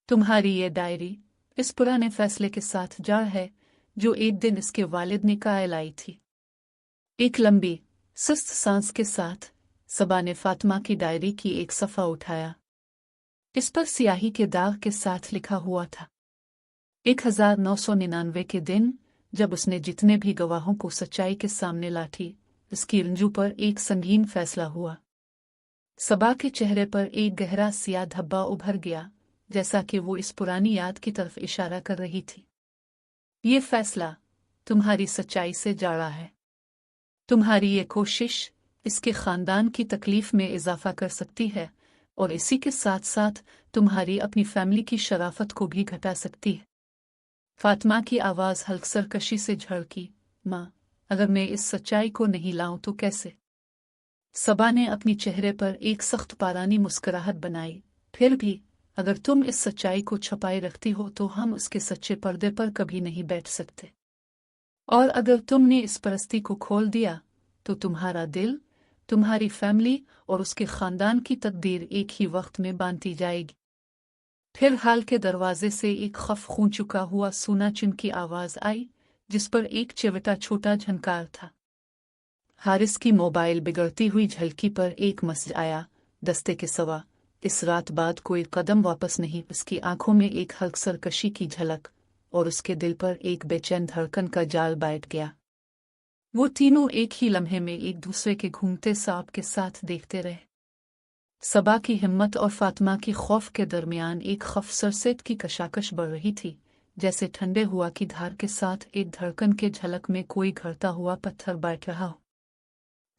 S1: तुम्हारी ये डायरी इस पुराने फैसले के साथ जाड़ है जो एक दिन इसके वालिद ने कायल आई थी। एक लंबी सुस्त सांस के साथ सबा ने फातिमा की डायरी की एक सफ़ा उठाया। इस पर स्याही के दाग के साथ लिखा हुआ था 1999 के दिन, जब उसने जितने भी गवाहों को सच्चाई के सामने लाठी, इसकी रंजू पर एक संगीन फैसला हुआ। सबा के चेहरे पर एक गहरा सियाह धब्बा उभर गया, जैसा कि वो इस पुरानी याद की तरफ इशारा कर रही थी। ये फैसला तुम्हारी सच्चाई से जाड़ा है। तुम्हारी ये कोशिश इसके खानदान की तकलीफ में इजाफा कर सकती है और इसी के साथ साथ तुम्हारी अपनी फैमिली की शराफत को भी घटा सकती है। फातिमा की आवाज़ हल्क सरकशी से झड़की, माँ, अगर मैं इस सच्चाई को नहीं लाऊं तो कैसे? सबा ने अपनी चेहरे पर एक सख्त पारानी मुस्कुराहट बनाई। फिर भी अगर तुम इस सच्चाई को छुपाए रखती हो तो हम उसके सच्चे पर्दे पर कभी नहीं बैठ सकते, और अगर तुमने इस परस्ती को खोल दिया तो तुम्हारा दिल, तुम्हारी फैमिली और उसके खानदान की तकदीर एक ही वक्त में बांधी जाएगी। फिर हाल के दरवाजे से एक खफ खून चुका हुआ सूना चिन की आवाज़ आई, जिस पर एक चिवटा छोटा झनकार था। हारिस की मोबाइल बिगड़ती हुई झलकी पर एक मैसेज आया, दस्ते के सवा, इस रात बाद कोई कदम वापस नहीं। उसकी आंखों में एक हल्क सरकशी की झलक और उसके दिल पर एक बेचैन धड़कन का जाल बैठ गया। वो तीनों एक ही लम्हे में एक दूसरे के घूमते सांप के साथ देखते रहे। सबा की हिम्मत और फातिमा की खौफ के दरमियान एक खफ सरसेट की कशाकश बढ़ रही थी, जैसे ठंडे हुआ की धार के साथ एक धड़कन के झलक में कोई घड़ता हुआ पत्थर बैठ रहा हो।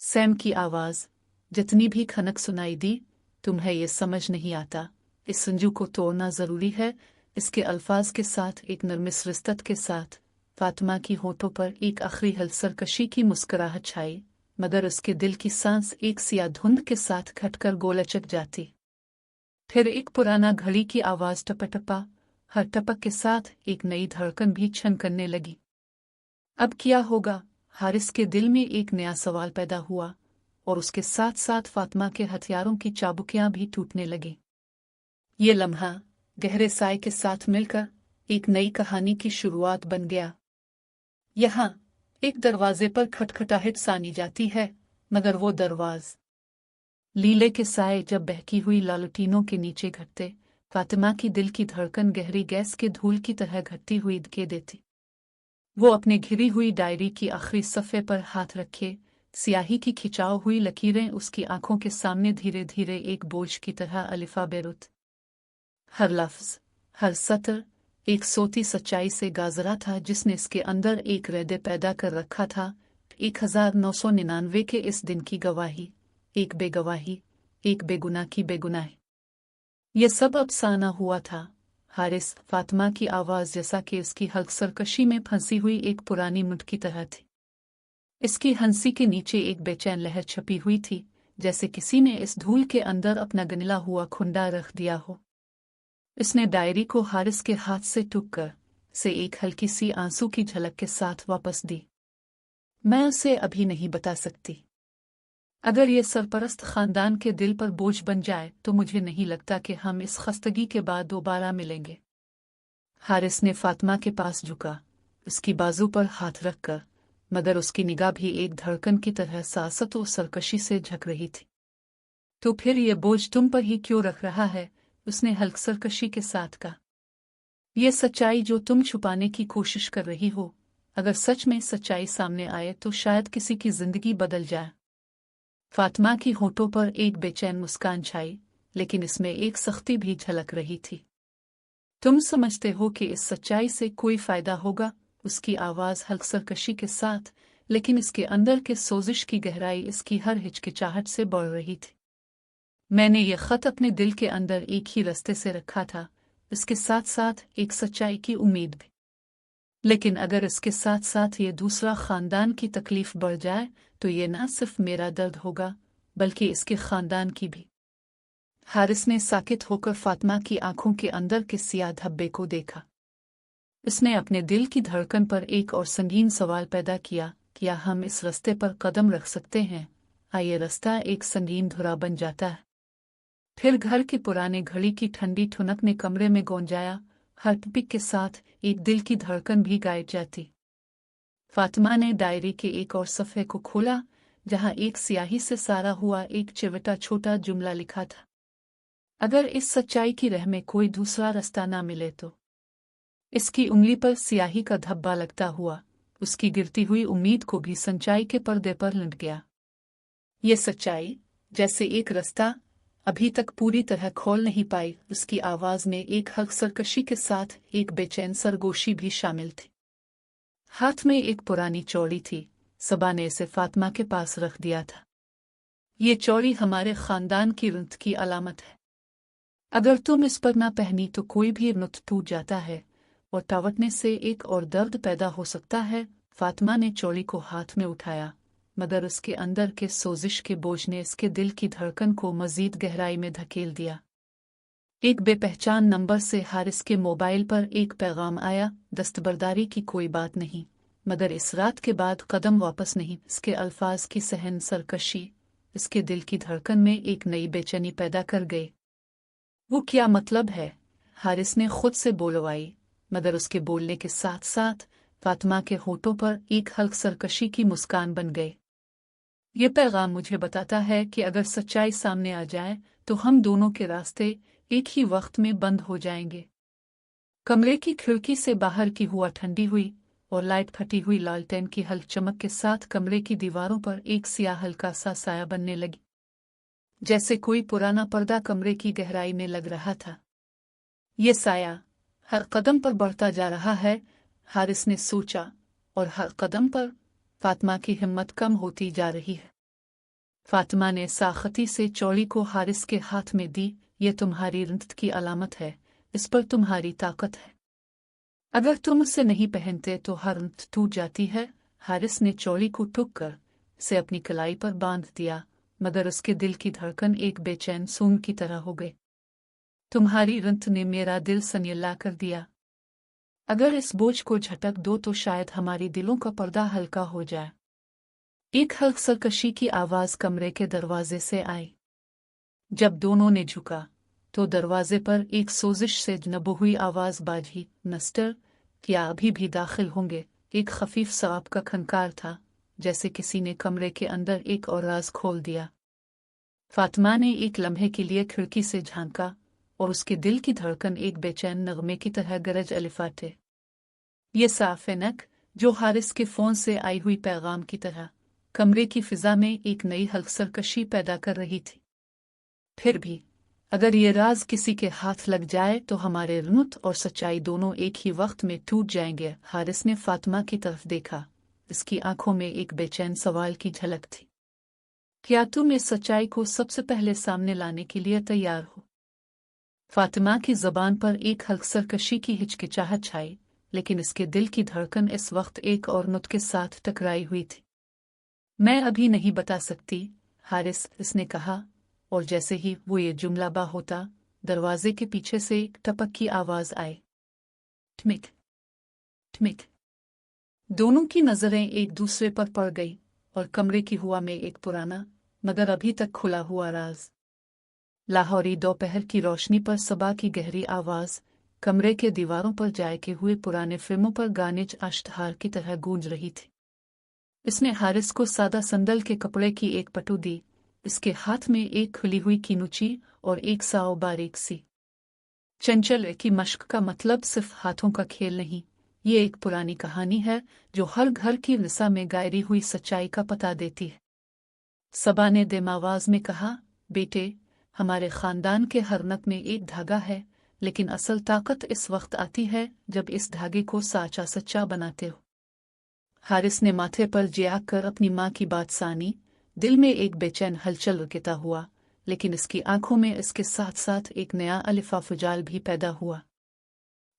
S1: सैम की आवाज़ जितनी भी खनक सुनाई दी, तुम्हें ये समझ नहीं आता, इस संजू को तोड़ना ज़रूरी है। इसके अल्फाज के साथ एक नरमिस रिश्तत के साथ फातिमा की होठों पर एक आखिरी हल सरकशी की मुस्कुराहट छाई, मगर उसके दिल की सांस एक सिया धुंध के साथ खटकर गोलचक जाती। फिर एक पुराना घड़ी की आवाज़ टपटपा, हर टपक के साथ एक नई धड़कन भी छन करने लगी। अब क्या होगा? हारिस के दिल में एक नया सवाल पैदा हुआ और उसके साथ साथ फातिमा के हथियारों की चाबुकियां भी टूटने लगी। ये लम्हा गहरे साए के साथ मिलकर एक नई कहानी की शुरुआत बन गया। यहाँ एक दरवाजे पर खटखटाहट सानी जाती है, मगर वो दरवाज़ लीले के साए जब बहकी हुई लालटीनों के नीचे घटते, फातिमा की दिल की धड़कन गहरी गैस के धूल की तरह घटती हुई दिखे देती। वो अपने घिरी हुई डायरी की आखिरी सफ़े पर हाथ रखे, स्याही की खिंचाव हुई लकीरें उसकी आंखों के सामने धीरे धीरे एक बोझ की तरह अलिफा बेरुत। हर लफ्ज़, हर सत्र एक सोती सच्चाई से गाजरा था, जिसने इसके अंदर एक रैदे पैदा कर रखा था। 1999 के इस दिन की गवाही, एक बेगवाही, एक बेगुनाह की बेगुनाही। ये सब अफसाना हुआ था। हारिस, फातिमा की आवाज़ जैसा कि इसकी हल्क सरकशी में फंसी हुई एक पुरानी मुठ की तरह थी। इसकी हंसी के नीचे एक बेचैन लहर छपी हुई थी, जैसे किसी ने इस धूल के अंदर अपना गनिला हुआ खुंडा रख दिया हो। इसने डायरी को हारिस के हाथ से टूटकर से एक हल्की सी आंसू की झलक के साथ वापस दी। मैं उसे अभी नहीं बता सकती। अगर ये सरपरस्त खानदान के दिल पर बोझ बन जाए तो मुझे नहीं लगता कि हम इस खस्तगी के बाद दोबारा मिलेंगे। हारिस ने फातिमा के पास झुका, उसकी बाजू पर हाथ रखकर, मगर उसकी निगाह भी एक धड़कन की तरह सासत और सरकशी से झक रही थी। तो फिर ये बोझ तुम पर ही क्यों रख रहा है? उसने हल्क सरकशी के साथ कहा। यह सच्चाई जो तुम छुपाने की कोशिश कर रही हो, अगर सच में सच्चाई सामने आए तो शायद किसी की जिंदगी बदल जाए। फातिमा की होठों पर एक बेचैन मुस्कान छाई, लेकिन इसमें एक सख्ती भी झलक रही थी। तुम समझते हो कि इस सच्चाई से कोई फायदा होगा? उसकी आवाज़ हल्क सरकशी के साथ, लेकिन इसके अंदर के सोजिश की गहराई इसकी हर हिचकिचाहट से बढ़ रही थी। मैंने ये ख़त अपने दिल के अंदर एक ही रास्ते से रखा था, इसके साथ साथ एक सच्चाई की उम्मीद भी। लेकिन अगर इसके साथ साथ ये दूसरा ख़ानदान की तकलीफ़ बढ़ जाए तो ये न सिर्फ मेरा दर्द होगा, बल्कि इसके ख़ानदान की भी। हारिस ने साकित होकर फातिमा की आंखों के अंदर के सियाह धब्बे को देखा। इसने अपने दिल की धड़कन पर एक और संगीन सवाल पैदा किया, क्या हम इस रास्ते पर कदम रख सकते हैं? ये रास्ता एक संगीन धुरा बन जाता है। फिर घर की पुराने घड़ी की ठंडी ठुनक ने कमरे में गूंजाया, हर पिक के साथ एक दिल की धड़कन भी गायब जाती। फातिमा ने डायरी के एक और सफ़े को खोला, जहां एक स्याही से सारा हुआ एक चिवटा छोटा जुमला लिखा था। अगर इस सच्चाई की राह में कोई दूसरा रास्ता ना मिले तो। इसकी उंगली पर स्याही का धब्बा लगता हुआ उसकी गिरती हुई उम्मीद को भी सच्चाई के पर्दे पर लिट गया। ये सच्चाई, जैसे एक रास्ता अभी तक पूरी तरह खोल नहीं पाई, उसकी आवाज में एक हल्क सरकशी के साथ एक बेचैन सरगोशी भी शामिल थी। हाथ में एक पुरानी चौड़ी थी, सबा ने इसे फातिमा के पास रख दिया था। ये चौड़ी हमारे खानदान की रुत की अलामत है। अगर तुम इस पर ना पहनी तो कोई भी रुत टूट जाता है और टावटने से एक और दर्द पैदा हो सकता है। फातिमा ने चौड़ी को हाथ में उठाया, मगर उसके अंदर के सोजिश के बोझ ने इसके दिल की धड़कन को मजीद गहराई में धकेल दिया। एक बेपहचान नंबर से हारिस के मोबाइल पर एक पैगाम आया, दस्तबरदारी की कोई बात नहीं, मगर इस रात के बाद कदम वापस नहीं। इसके अल्फाज की सहन सरकशी इसके दिल की धड़कन में एक नई बेचैनी पैदा कर गए। वो क्या मतलब है? हारिस ने खुद से बोलवाई, मगर उसके बोलने के साथ साथ फातिमा के होठों पर एक हल्क सरकशी की मुस्कान बन गई। ये पैगाम मुझे बताता है कि अगर सच्चाई सामने आ जाए तो हम दोनों के रास्ते एक ही वक्त में बंद हो जाएंगे। कमरे की खिड़की से बाहर की हवा ठंडी हुई और लाइट फटी हुई लालटेन की हल्क चमक के साथ कमरे की दीवारों पर एक सियाह हल्का सा साया बनने लगी, जैसे कोई पुराना पर्दा कमरे की गहराई में लग रहा था। ये साया हर कदम पर बढ़ता जा रहा है, हारिस ने सोचा, और हर कदम पर फातिमा की हिम्मत कम होती जा रही है। फातिमा ने साखती से चौड़ी को हारिस के हाथ में दी। ये तुम्हारी रुत की अलामत है, इस पर तुम्हारी ताकत है। अगर तुम उसे नहीं पहनते तो हर रुत टूट जाती है। हारिस ने चौड़ी को टूक कर से अपनी कलाई पर बांध दिया, मगर उसके दिल की धड़कन एक बेचैन सूंघ की तरह हो गई। तुम्हारी रुत ने मेरा दिल सन्यला कर दिया। अगर इस बोझ को झटक दो तो शायद हमारी दिलों का पर्दा हल्का हो जाए। एक हल्क सरकशी की आवाज कमरे के दरवाजे से आई। जब दोनों ने झुका तो दरवाजे पर एक सोजिश से नबो हुई आवाज बाजी, नस्टर, क्या अभी भी दाखिल होंगे? एक खफीफ सवाब का खनकार था, जैसे किसी ने कमरे के अंदर एक और राज खोल दिया। फातिमा ने एक लम्हे के लिए खिड़की से झांका और उसके दिल की धड़कन एक बेचैन नगमे की तरह गरज अलिफाटे। ये साफेनक, जो हारिस के फोन से आई हुई पैगाम की तरह कमरे की फिजा में एक नई हल्क सरकशी पैदा कर रही थी। फिर भी अगर ये राज किसी के हाथ लग जाए तो हमारे रुत और सच्चाई दोनों एक ही वक्त में टूट जाएंगे। हारिस ने फातिमा की तरफ देखा, इसकी आंखों में एक बेचैन सवाल की झलक थी। क्या तुम इस सच्चाई को सबसे पहले सामने लाने के लिए तैयार हो? फातिमा की जबान पर एक हल्क सरकशी की हिचकिचाहट छाई, लेकिन इसके दिल की धड़कन इस वक्त एक और नुत के साथ टकराई हुई थी। मैं अभी नहीं बता सकती, हारिस, इसने कहा, और जैसे ही वो ये जुमला बा होता, दरवाजे के पीछे से एक टपक की आवाज आई। ठमिक ठमिक। दोनों की नजरें एक दूसरे पर पड़ गई और कमरे की हुआ में एक पुराना मगर अभी तक खुला हुआ राज। लाहौरी दोपहर की रोशनी पर सबा की गहरी आवाज कमरे के दीवारों पर जायके हुए पुराने फिल्मों पर गाने अष्टहार की तरह गूंज रही थी। इसने हारिस को सादा संदल के कपड़े की एक पटु दी। इसके हाथ में एक खुली हुई कीनुची और एक साओ बारीक सी चंचल की मश्क का मतलब सिर्फ हाथों का खेल नहीं, ये एक पुरानी कहानी है जो हर घर की विसा में गायरी हुई सच्चाई का पता देती है। सबा ने देमावाज में कहा, बेटे, हमारे खानदान के हर नक में एक धागा है, लेकिन असल ताकत इस वक्त आती है जब इस धागे को साचा सच्चा बनाते हो। हारिस ने माथे पर जिया कर अपनी माँ की बात सानी। दिल में एक बेचैन हलचल रुकेता हुआ, लेकिन इसकी आंखों में इसके साथ साथ एक नया अलिफा फुजाल भी पैदा हुआ।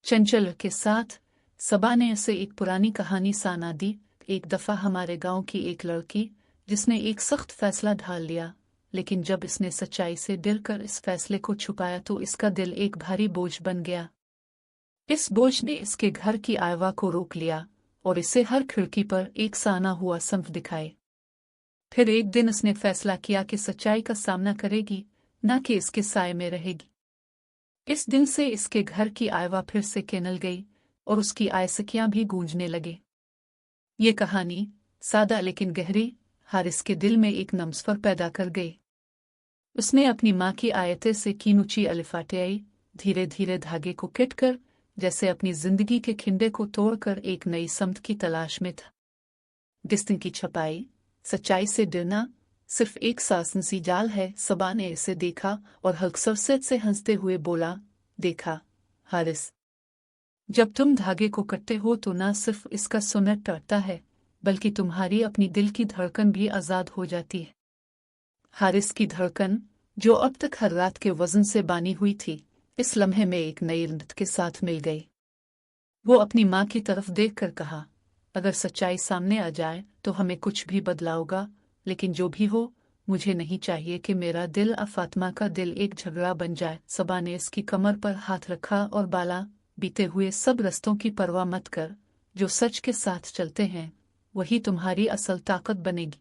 S1: चंचल के साथ सबा ने इसे एक पुरानी कहानी साना दी। एक दफा हमारे गांव की एक लड़की, जिसने एक सख्त फैसला ढाल लिया, लेकिन जब इसने सच्चाई से डरकर इस फैसले को छुपाया तो इसका दिल एक भारी बोझ बन गया। इस बोझ ने इसके घर की आयवा को रोक लिया और इसे हर खिड़की पर एक साना हुआ संफ दिखाए। फिर एक दिन उसने फैसला किया कि सच्चाई का सामना करेगी, न कि इसके साए में रहेगी। इस दिन से इसके घर की आयवा फिर से केनल गई और उसकी आयसकियां भी गूंजने लगे। ये कहानी सादा लेकिन गहरी हारिस के दिल में एक नमस्फर पैदा कर गई। उसने अपनी माँ की आयतें से कीनूची अलिफाटियाई धीरे धीरे धागे को किटकर जैसे अपनी जिंदगी के खिंडे को तोड़कर एक नई समत की तलाश में था। डिस्टिंग की छपाई, सच्चाई से डरना सिर्फ एक सासनसी जाल है। सबा ने इसे देखा और हल्कसरसत से हंसते हुए बोला, देखा हारिस, जब तुम धागे को कटते हो तो न सिर्फ इसका सुनर टूटता है बल्कि तुम्हारी अपनी दिल की धड़कन भी आज़ाद हो जाती है। हारिस की धड़कन, जो अब तक हर रात के वजन से बानी हुई थी, इस लम्हे में एक नई रंगत के साथ मिल गई। वो अपनी माँ की तरफ देखकर कहा, अगर सच्चाई सामने आ जाए तो हमें कुछ भी बदला होगा, लेकिन जो भी हो मुझे नहीं चाहिए कि मेरा दिल और फातिमा का दिल एक झगड़ा बन जाए। सबा ने इसकी कमर पर हाथ रखा और बाला, बीते हुए सब रस्तों की परवाह मत कर, जो सच के साथ चलते हैं वही तुम्हारी असल ताकत बनेगी।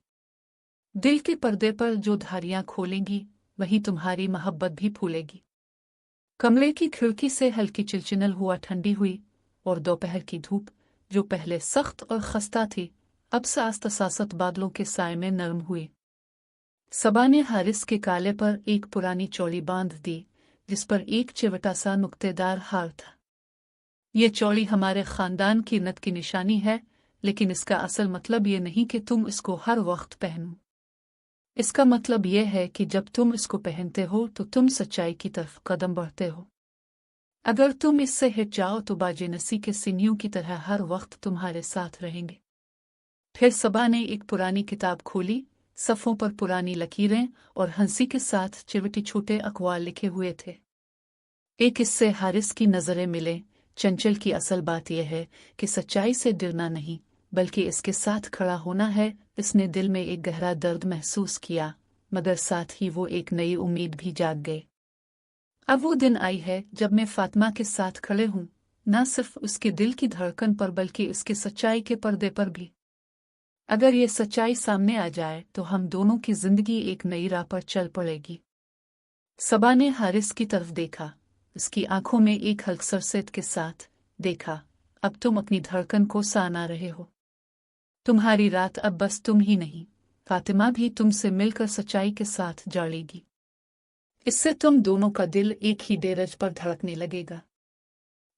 S1: दिल के पर्दे पर जो धारियां खोलेंगी वही तुम्हारी मोहब्बत भी फूलेगी। कमरे की खिड़की से हल्की चिलचिनल हुआ ठंडी हुई और दोपहर की धूप, जो पहले सख्त और खस्ता थी, अब सास्त सासत बादलों के साए में नरम हुई। सबा ने हारिस के काले पर एक पुरानी चौड़ी बांध दी जिस पर एक चिवटा सा नुक्तेदार हार था। ये चौड़ी हमारे खानदान की नत की निशानी है, लेकिन इसका असल मतलब ये नहीं कि तुम इसको हर वक्त पहनो। इसका मतलब यह है कि जब तुम इसको पहनते हो तो तुम सच्चाई की तरफ कदम बढ़ते हो। अगर तुम इससे हिट जाओ तो बाजेनसी के सिनियों की तरह हर वक्त तुम्हारे साथ रहेंगे। फिर सबा ने एक पुरानी किताब खोली, सफ़ों पर पुरानी लकीरें और हंसी के साथ चिवटी छोटे अक़वाल लिखे हुए थे। एक इससे हारिस की नज़रें मिले। चंचल की असल बात यह है कि सच्चाई से डरना नहीं बल्कि इसके साथ खड़ा होना है। इसने दिल में एक गहरा दर्द महसूस किया, मगर साथ ही वो एक नई उम्मीद भी जाग गई। अब वो दिन आई है जब मैं फातिमा के साथ खड़े हूँ, न सिर्फ उसके दिल की धड़कन पर बल्कि उसके सच्चाई के पर्दे पर भी। अगर ये सच्चाई सामने आ जाए तो हम दोनों की जिंदगी एक नई राह पर चल पड़ेगी। सबा ने हारिस की तरफ देखा, उसकी आंखों में एक हल्क सरसत के साथ देखा, अब तुम अपनी धड़कन को साना रहे हो। तुम्हारी रात अब बस तुम ही नहीं, फातिमा भी तुमसे मिलकर सच्चाई के साथ जाड़ेगी। इससे तुम दोनों का दिल एक ही डेरज पर धड़कने लगेगा।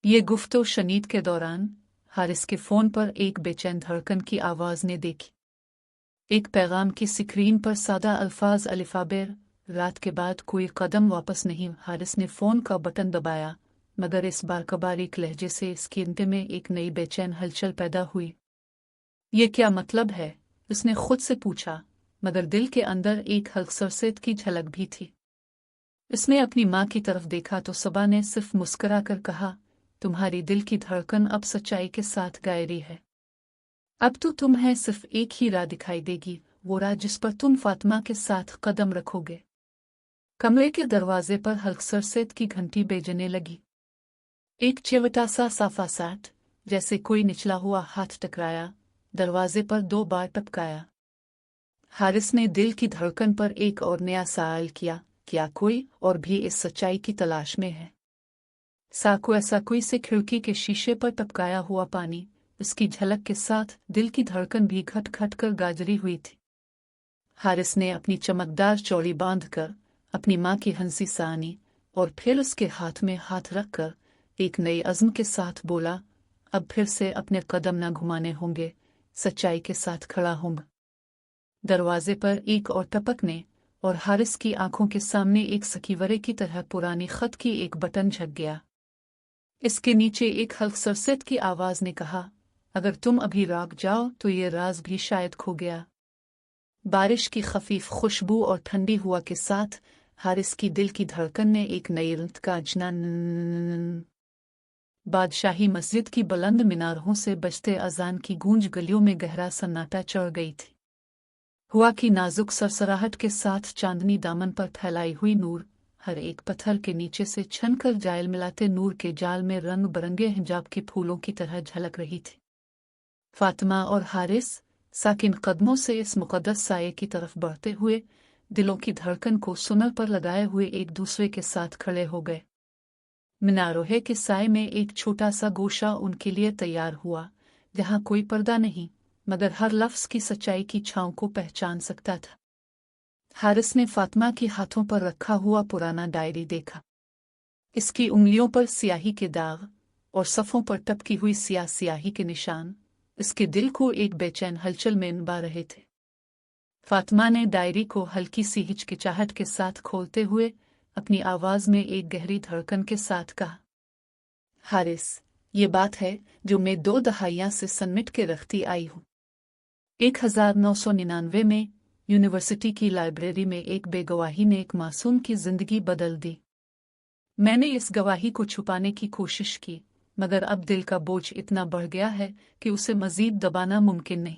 S1: ये गुफ्तो शनीद के दौरान हारिस के फोन पर एक बेचैन धड़कन की आवाज ने देखी। एक पैगाम की स्क्रीन पर सादा अल्फाज, अलिफाबेर, रात के बाद कोई कदम वापस नहीं। हारिस ने फोन का बटन दबाया, मगर इस बार बारीक लहजे से इसके इंते में एक नई बेचैन हलचल पैदा हुई। ये क्या मतलब है? उसने खुद से पूछा, मगर दिल के अंदर एक हल्क सरसत की झलक भी थी। उसने अपनी माँ की तरफ देखा तो सबा ने सिर्फ मुस्कुरा कर कहा, तुम्हारी दिल की धड़कन अब सच्चाई के साथ गायरी है। अब तो तुम्हें सिर्फ एक ही राह दिखाई देगी, वो राह जिस पर तुम फातिमा के साथ कदम रखोगे। कमरे के दरवाजे पर हल्क सरसत की घंटी बेजने लगी। एक चिवटा सा साफा साट जैसे कोई निचला हुआ हाथ टकराया, दरवाजे पर 2 बार टपकाया। हारिस ने दिल की धड़कन पर एक और नया सवाल किया, क्या कोई और भी इस सच्चाई की तलाश में है? साको ऐसा कोई से खिड़की के शीशे पर टपकाया हुआ पानी, उसकी झलक के साथ दिल की धड़कन भी खट खट कर गाजरी हुई थी। हारिस ने अपनी चमकदार चौड़ी बांधकर अपनी माँ की हंसी सानी और फिर उसके हाथ में हाथ रखकर एक नई अज़्म के साथ बोला, अब फिर से अपने कदम न घुमाने होंगे, सच्चाई के साथ खड़ा हूँ। दरवाजे पर एक और टपकने और हारिस की आंखों के सामने एक सकीवरे की तरह पुरानी खत की एक बटन झक गया। इसके नीचे एक हल्क सरसत की आवाज ने कहा, अगर तुम अभी राग जाओ तो ये राज भी शायद खो गया। बारिश की खफीफ खुशबू और ठंडी हुआ के साथ हारिस की दिल की धड़कन ने एक नई रंग का अजनन। बादशाही मस्जिद की बुलंद मीनारों से बजते अजान की गूंज गलियों में गहरा सन्नाटा चढ़ गई थी। हुआ की नाजुक सरसराहट के साथ चांदनी दामन पर फैलाई हुई नूर, हर एक पत्थर के नीचे से छनकर जायल मिलाते नूर के जाल में रंग बरंगे हिजाब के फूलों की तरह झलक रही थी। फातिमा और हारिस साकिन कदमों से इस मुक़द्दस साये की तरफ बढ़ते हुए दिलों की धड़कन को सुनर पर लगाए हुए एक दूसरे के साथ खड़े हो गए। मीनारोहे के साये में एक छोटा सा गोशा उनके लिए तैयार हुआ, जहाँ कोई पर्दा नहीं, मगर हर लफ्ज़ की सच्चाई की छाँव को पहचान सकता था। हारिस ने फातिमा के हाथों पर रखा हुआ पुराना डायरी देखा। इसकी उंगलियों पर स्याही के दाग और सफ़ों पर टपकी हुई स्याही के निशान इसके दिल को एक बेचैन हलचल में उबा रहे थे। फातिमा ने डायरी को हल्की सी हिचकिचाहट के साथ खोलते हुए अपनी आवाज़ में एक गहरी धड़कन के साथ कहा, हारिस, ये बात है जो मैं 2 दहाइयाँ से समेट के रखती आई हूँ। 1999 में यूनिवर्सिटी की लाइब्रेरी में एक बेगवाही ने एक मासूम की जिंदगी बदल दी। मैंने इस गवाही को छुपाने की कोशिश की, मगर अब दिल का बोझ इतना बढ़ गया है कि उसे मजीद दबाना मुमकिन नहीं।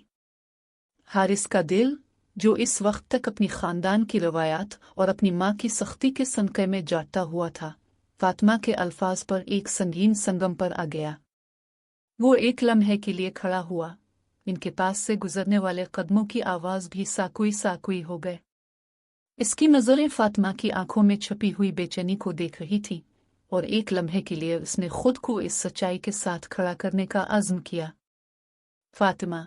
S1: हारिस का दिल, जो इस वक्त तक अपनी खानदान की रवायात और अपनी माँ की सख्ती के सनके में जाता हुआ था, फातिमा के अल्फाज पर एक संगीन संगम पर आ गया। वो एक लम्हे के लिए खड़ा हुआ, इनके पास से गुजरने वाले कदमों की आवाज़ भी साकुई हो गए। इसकी नज़रें फातिमा की आंखों में छुपी हुई बेचैनी को देख रही थी, और एक लम्हे के लिए उसने खुद को इस सच्चाई के साथ खड़ा करने का अज़्म किया। फातिमा,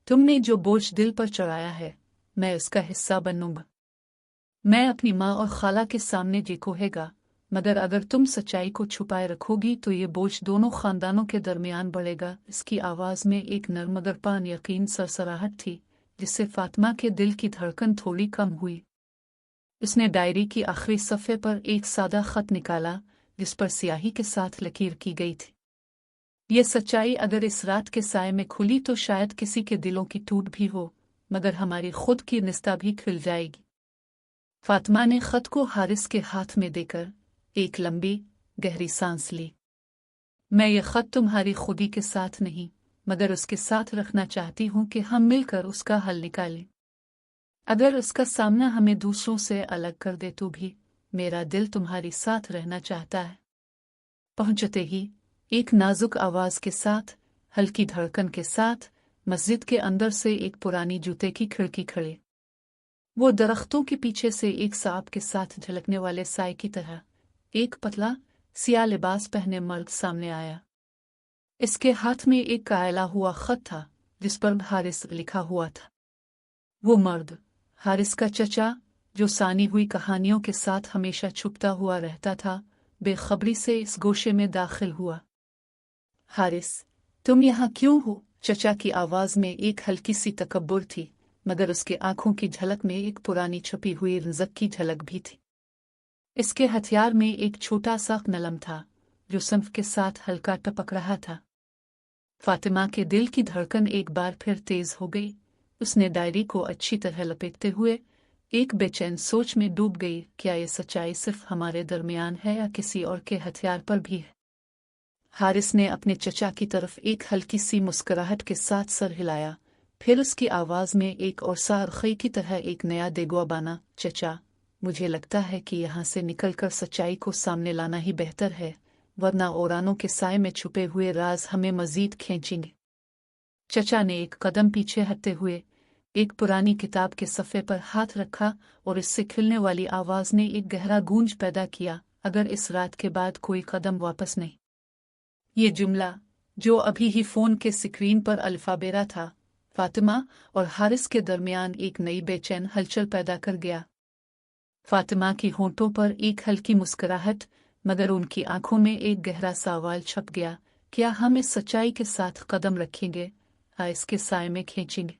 S1: तुमने जो बोझ दिल पर चढ़ाया है, मैं उसका हिस्सा बनूंगा। मैं अपनी माँ और खाला के सामने जी कोहेगा, मगर अगर तुम सच्चाई को छुपाए रखोगी तो ये बोझ दोनों खानदानों के दरमियान बढ़ेगा। इसकी आवाज़ में एक नर्म मगर पान यकीन सरसराहट थी, जिससे फातिमा के दिल की धड़कन थोड़ी कम हुई। उसने डायरी की आखिरी सफ़े पर एक सादा खत निकाला, जिस पर स्याही के साथ लकीर की गई थी। ये सच्चाई अगर इस रात के साये में खुली तो शायद किसी के दिलों की टूट भी हो, मगर हमारी खुद की निस्ता भी खिल जाएगी। फातिमा ने खत को हारिस के हाथ में देकर एक लंबी गहरी सांस ली। मैं ये खत तुम्हारी खुदी के साथ नहीं, मगर उसके साथ रखना चाहती हूँ कि हम मिलकर उसका हल निकालें। अगर उसका सामना हमें दूसरों से अलग कर दे तो भी मेरा दिल तुम्हारी साथ रहना चाहता है। पहुंचते ही एक नाजुक आवाज के साथ, हल्की धड़कन के साथ मस्जिद के अंदर से एक पुरानी जूते की खिड़की खड़े। वो दरख्तों के पीछे से एक सांप के साथ झलकने वाले साए की तरह एक पतला सिया लिबास पहने मर्द सामने आया। इसके हाथ में एक कायला हुआ खत था, जिस पर हारिस लिखा हुआ था। वो मर्द हारिस का चचा, जो सानी हुई कहानियों के साथ हमेशा छुपता हुआ रहता था, बेखबरी से इस गोशे में दाखिल हुआ। हारिस, तुम यहाँ क्यों हो? चचा की आवाज़ में एक हल्की सी तकब्बुर थी, मगर उसके आंखों की झलक में एक पुरानी छुपी हुई रिज़्क़ की झलक भी थी। इसके हथियार में एक छोटा सा कलम था, जो संफ के साथ हल्का टपक रहा था। फातिमा के दिल की धड़कन एक बार फिर तेज हो गई। उसने डायरी को अच्छी तरह लपेटते हुए एक बेचैन सोच में डूब गई, क्या ये सच्चाई सिर्फ हमारे दरमियान है या किसी और के हथियार पर भी है? हारिस ने अपने चचा की तरफ एक हल्की सी मुस्कुराहट के साथ सर हिलाया, फिर उसकी आवाज़ में एक और सारखी की तरह एक नया देगवा बना। चचा, मुझे लगता है कि यहाँ से निकलकर सच्चाई को सामने लाना ही बेहतर है, वरना औरानों के साए में छुपे हुए राज हमें मजीद खींचेंगे। चचा ने एक कदम पीछे हटते हुए एक पुरानी किताब के सफ़े पर हाथ रखा और इससे खिलने वाली आवाज़ ने एक गहरा गूंज पैदा किया, अगर इस रात के बाद कोई कदम वापस नहीं। ये जुमला, जो अभी ही फ़ोन के स्क्रीन पर अल्फ़ाबेरा था, फातिमा और हारिस के दरमियान एक नई बेचैन हलचल पैदा कर गया। फातिमा की होंठों पर एक हल्की मुस्कुराहट, मगर उनकी आंखों में एक गहरा सवाल छप गया, क्या हम इस सच्चाई के साथ कदम रखेंगे या इसके साए में खींचेंगे?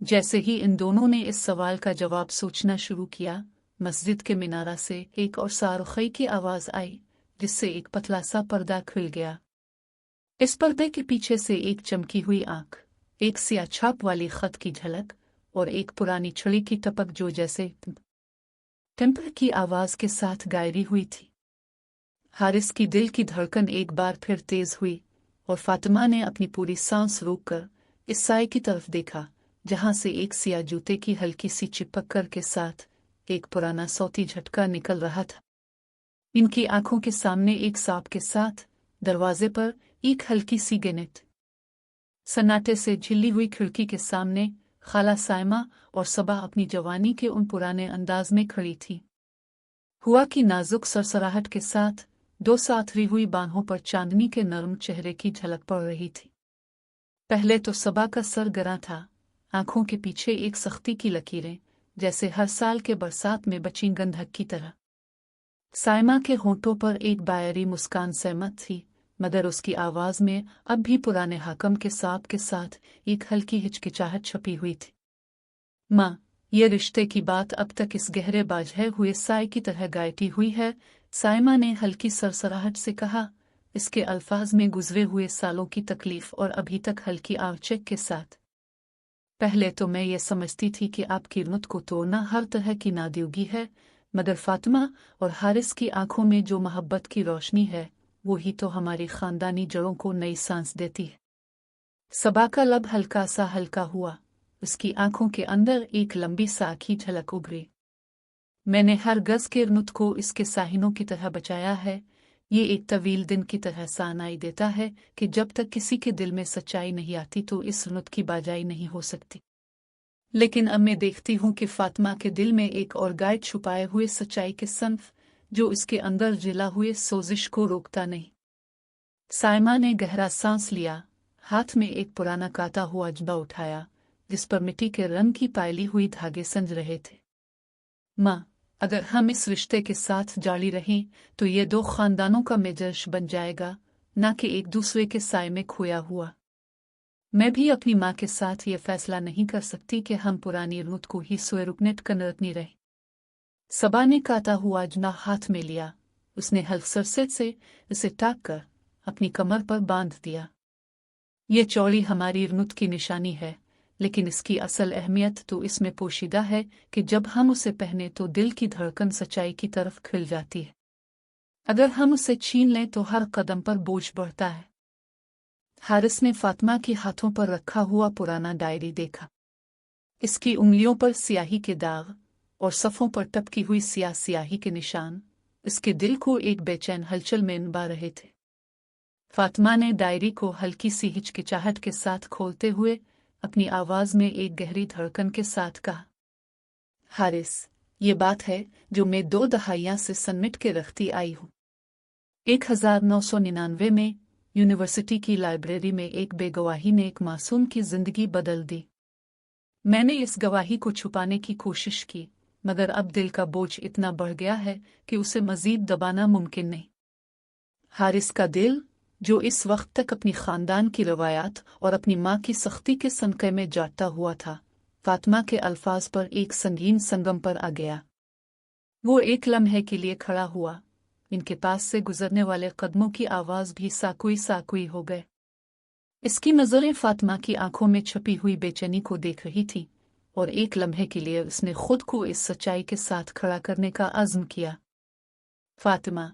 S1: जैसे ही इन दोनों ने इस सवाल का जवाब सोचना शुरू किया, मस्जिद के मिनारा से एक और सारखी की आवाज़ आई, जिससे एक पतला सा पर्दा खुल गया। इस पर्दे के पीछे से एक चमकी हुई आंख, एक सिया छाप वाली खत की झलक और एक पुरानी छड़ी की टपक जो जैसे टेम्पर की आवाज़ के साथ गायरी हुई थी। हारिस की दिल की धड़कन एक बार फिर तेज हुई और फातिमा ने अपनी पूरी सांस रोककर इस साए की तरफ देखा, जहां से एक सिया जूते की हल्की सी चिपक कर के साथ एक पुराना सौती झटका निकल रहा था। इनकी आंखों के सामने एक सांप के साथ दरवाजे पर एक हल्की सी गिनत। सन्नाटे से झिल्ली हुई खिड़की के सामने खाला साइमा और सबा अपनी जवानी के उन पुराने अंदाज में खड़ी थी। हुआ की नाजुक सरसराहट के साथ दो साथरी हुई बाहों पर चांदनी के नरम चेहरे की झलक पड़ रही थी। पहले तो सबा का सर गरा था, आंखों के पीछे एक सख्ती की लकीरें, जैसे हर साल के बरसात में बची गंधक की तरह। साइमा के होंठों पर एक बायरी मुस्कान सहमत थी, मगर उसकी आवाज में अब भी पुराने हाकम के साथ एक हल्की हिचकिचाहट छपी हुई थी। माँ, ये रिश्ते की बात अब तक इस गहरे बाझे हुए साए की तरह गायती हुई है, साइमा ने हल्की सरसराहट से कहा, इसके अल्फाज में गुजरे हुए सालों की तकलीफ और अभी तक हल्की आवचक के साथ। पहले तो मैं ये समझती थी कि आपकी रुत को तोड़ना हर तरह की नादियोगी है, मगर फातिमा और हारिस की आंखों में जो मोहब्बत की रोशनी है, वो ही तो हमारी खानदानी जड़ों को नई सांस देती है। सबा का लब हल्का सा हल्का हुआ, उसकी आंखों के अंदर एक लंबी साखी झलक उभरी। मैंने हर गज के रुत को इसके साहिनों की तरह बचाया है। ये एक तवील दिन की तरह सानाई देता है कि जब तक किसी के दिल में सच्चाई नहीं आती तो इस रुत की बाजाई नहीं हो सकती। लेकिन अब मैं देखती हूँ कि फातिमा के दिल में एक और गाय छुपाए हुए सच्चाई के सन्फ, जो इसके अंदर जिला हुए सोजिश को रोकता नहीं। साइमा ने गहरा सांस लिया, हाथ में एक पुराना काटा हुआ अजबा उठाया, जिस पर मिट्टी के रंग की पायली हुई धागे संज रहे थे। माँ, अगर हम इस रिश्ते के साथ जारी रहें तो ये दो खानदानों का मेजर्श बन जाएगा, न कि एक दूसरे के साए में खोया हुआ। मैं भी अपनी माँ के साथ ये फैसला नहीं कर सकती कि हम पुरानी रुत को ही सोए रुकनेट कनरतनी रहे। सबा ने काटा हुआ अजना हाथ में लिया, उसने हल्क सरसत से इसे टाक कर अपनी कमर पर बांध दिया। ये चौड़ी हमारी रुत की निशानी है, लेकिन इसकी असल अहमियत तो इसमें पोशीदा है कि जब हम उसे पहने तो दिल की धड़कन सच्चाई की तरफ खिल जाती है। अगर हम उसे छीन लें तो हर कदम पर बोझ बढ़ता है। हारिस ने फातिमा के हाथों पर रखा हुआ पुराना डायरी देखा। इसकी उंगलियों पर स्याही के दाग और सफ़ों पर टपकी हुई स्याही के निशान इसके दिल को एक बेचैन हलचल में उबा रहे थे। फातिमा ने डायरी को हल्की सी हिचकिचाहट के साथ खोलते हुए अपनी आवाज में एक गहरी धड़कन के साथ कहा, हारिस, ये बात है जो मैं 2 दहाइयां से समेट के रखती आई हूँ। 1999 में यूनिवर्सिटी की लाइब्रेरी में एक बेगवाही ने एक मासूम की जिंदगी बदल दी। मैंने इस गवाही को छुपाने की कोशिश की, मगर अब दिल का बोझ इतना बढ़ गया है कि उसे मजीद दबाना मुमकिन नहीं। हारिस का दिल, जो इस वक्त तक अपनी खानदान की रवायात और अपनी माँ की सख्ती के सनके में जाता हुआ था, फातिमा के अल्फाज पर एक संगीन संगम पर आ गया। वो एक लम्हे के लिए खड़ा हुआ, इनके पास से गुजरने वाले कदमों की आवाज भी साकुई हो गए। इसकी नजरें फातिमा की आंखों में छपी हुई बेचैनी को देख रही थी, और एक लम्हे के लिए उसने खुद को इस सच्चाई के साथ खड़ा करने का अज़्म किया। फातिमा,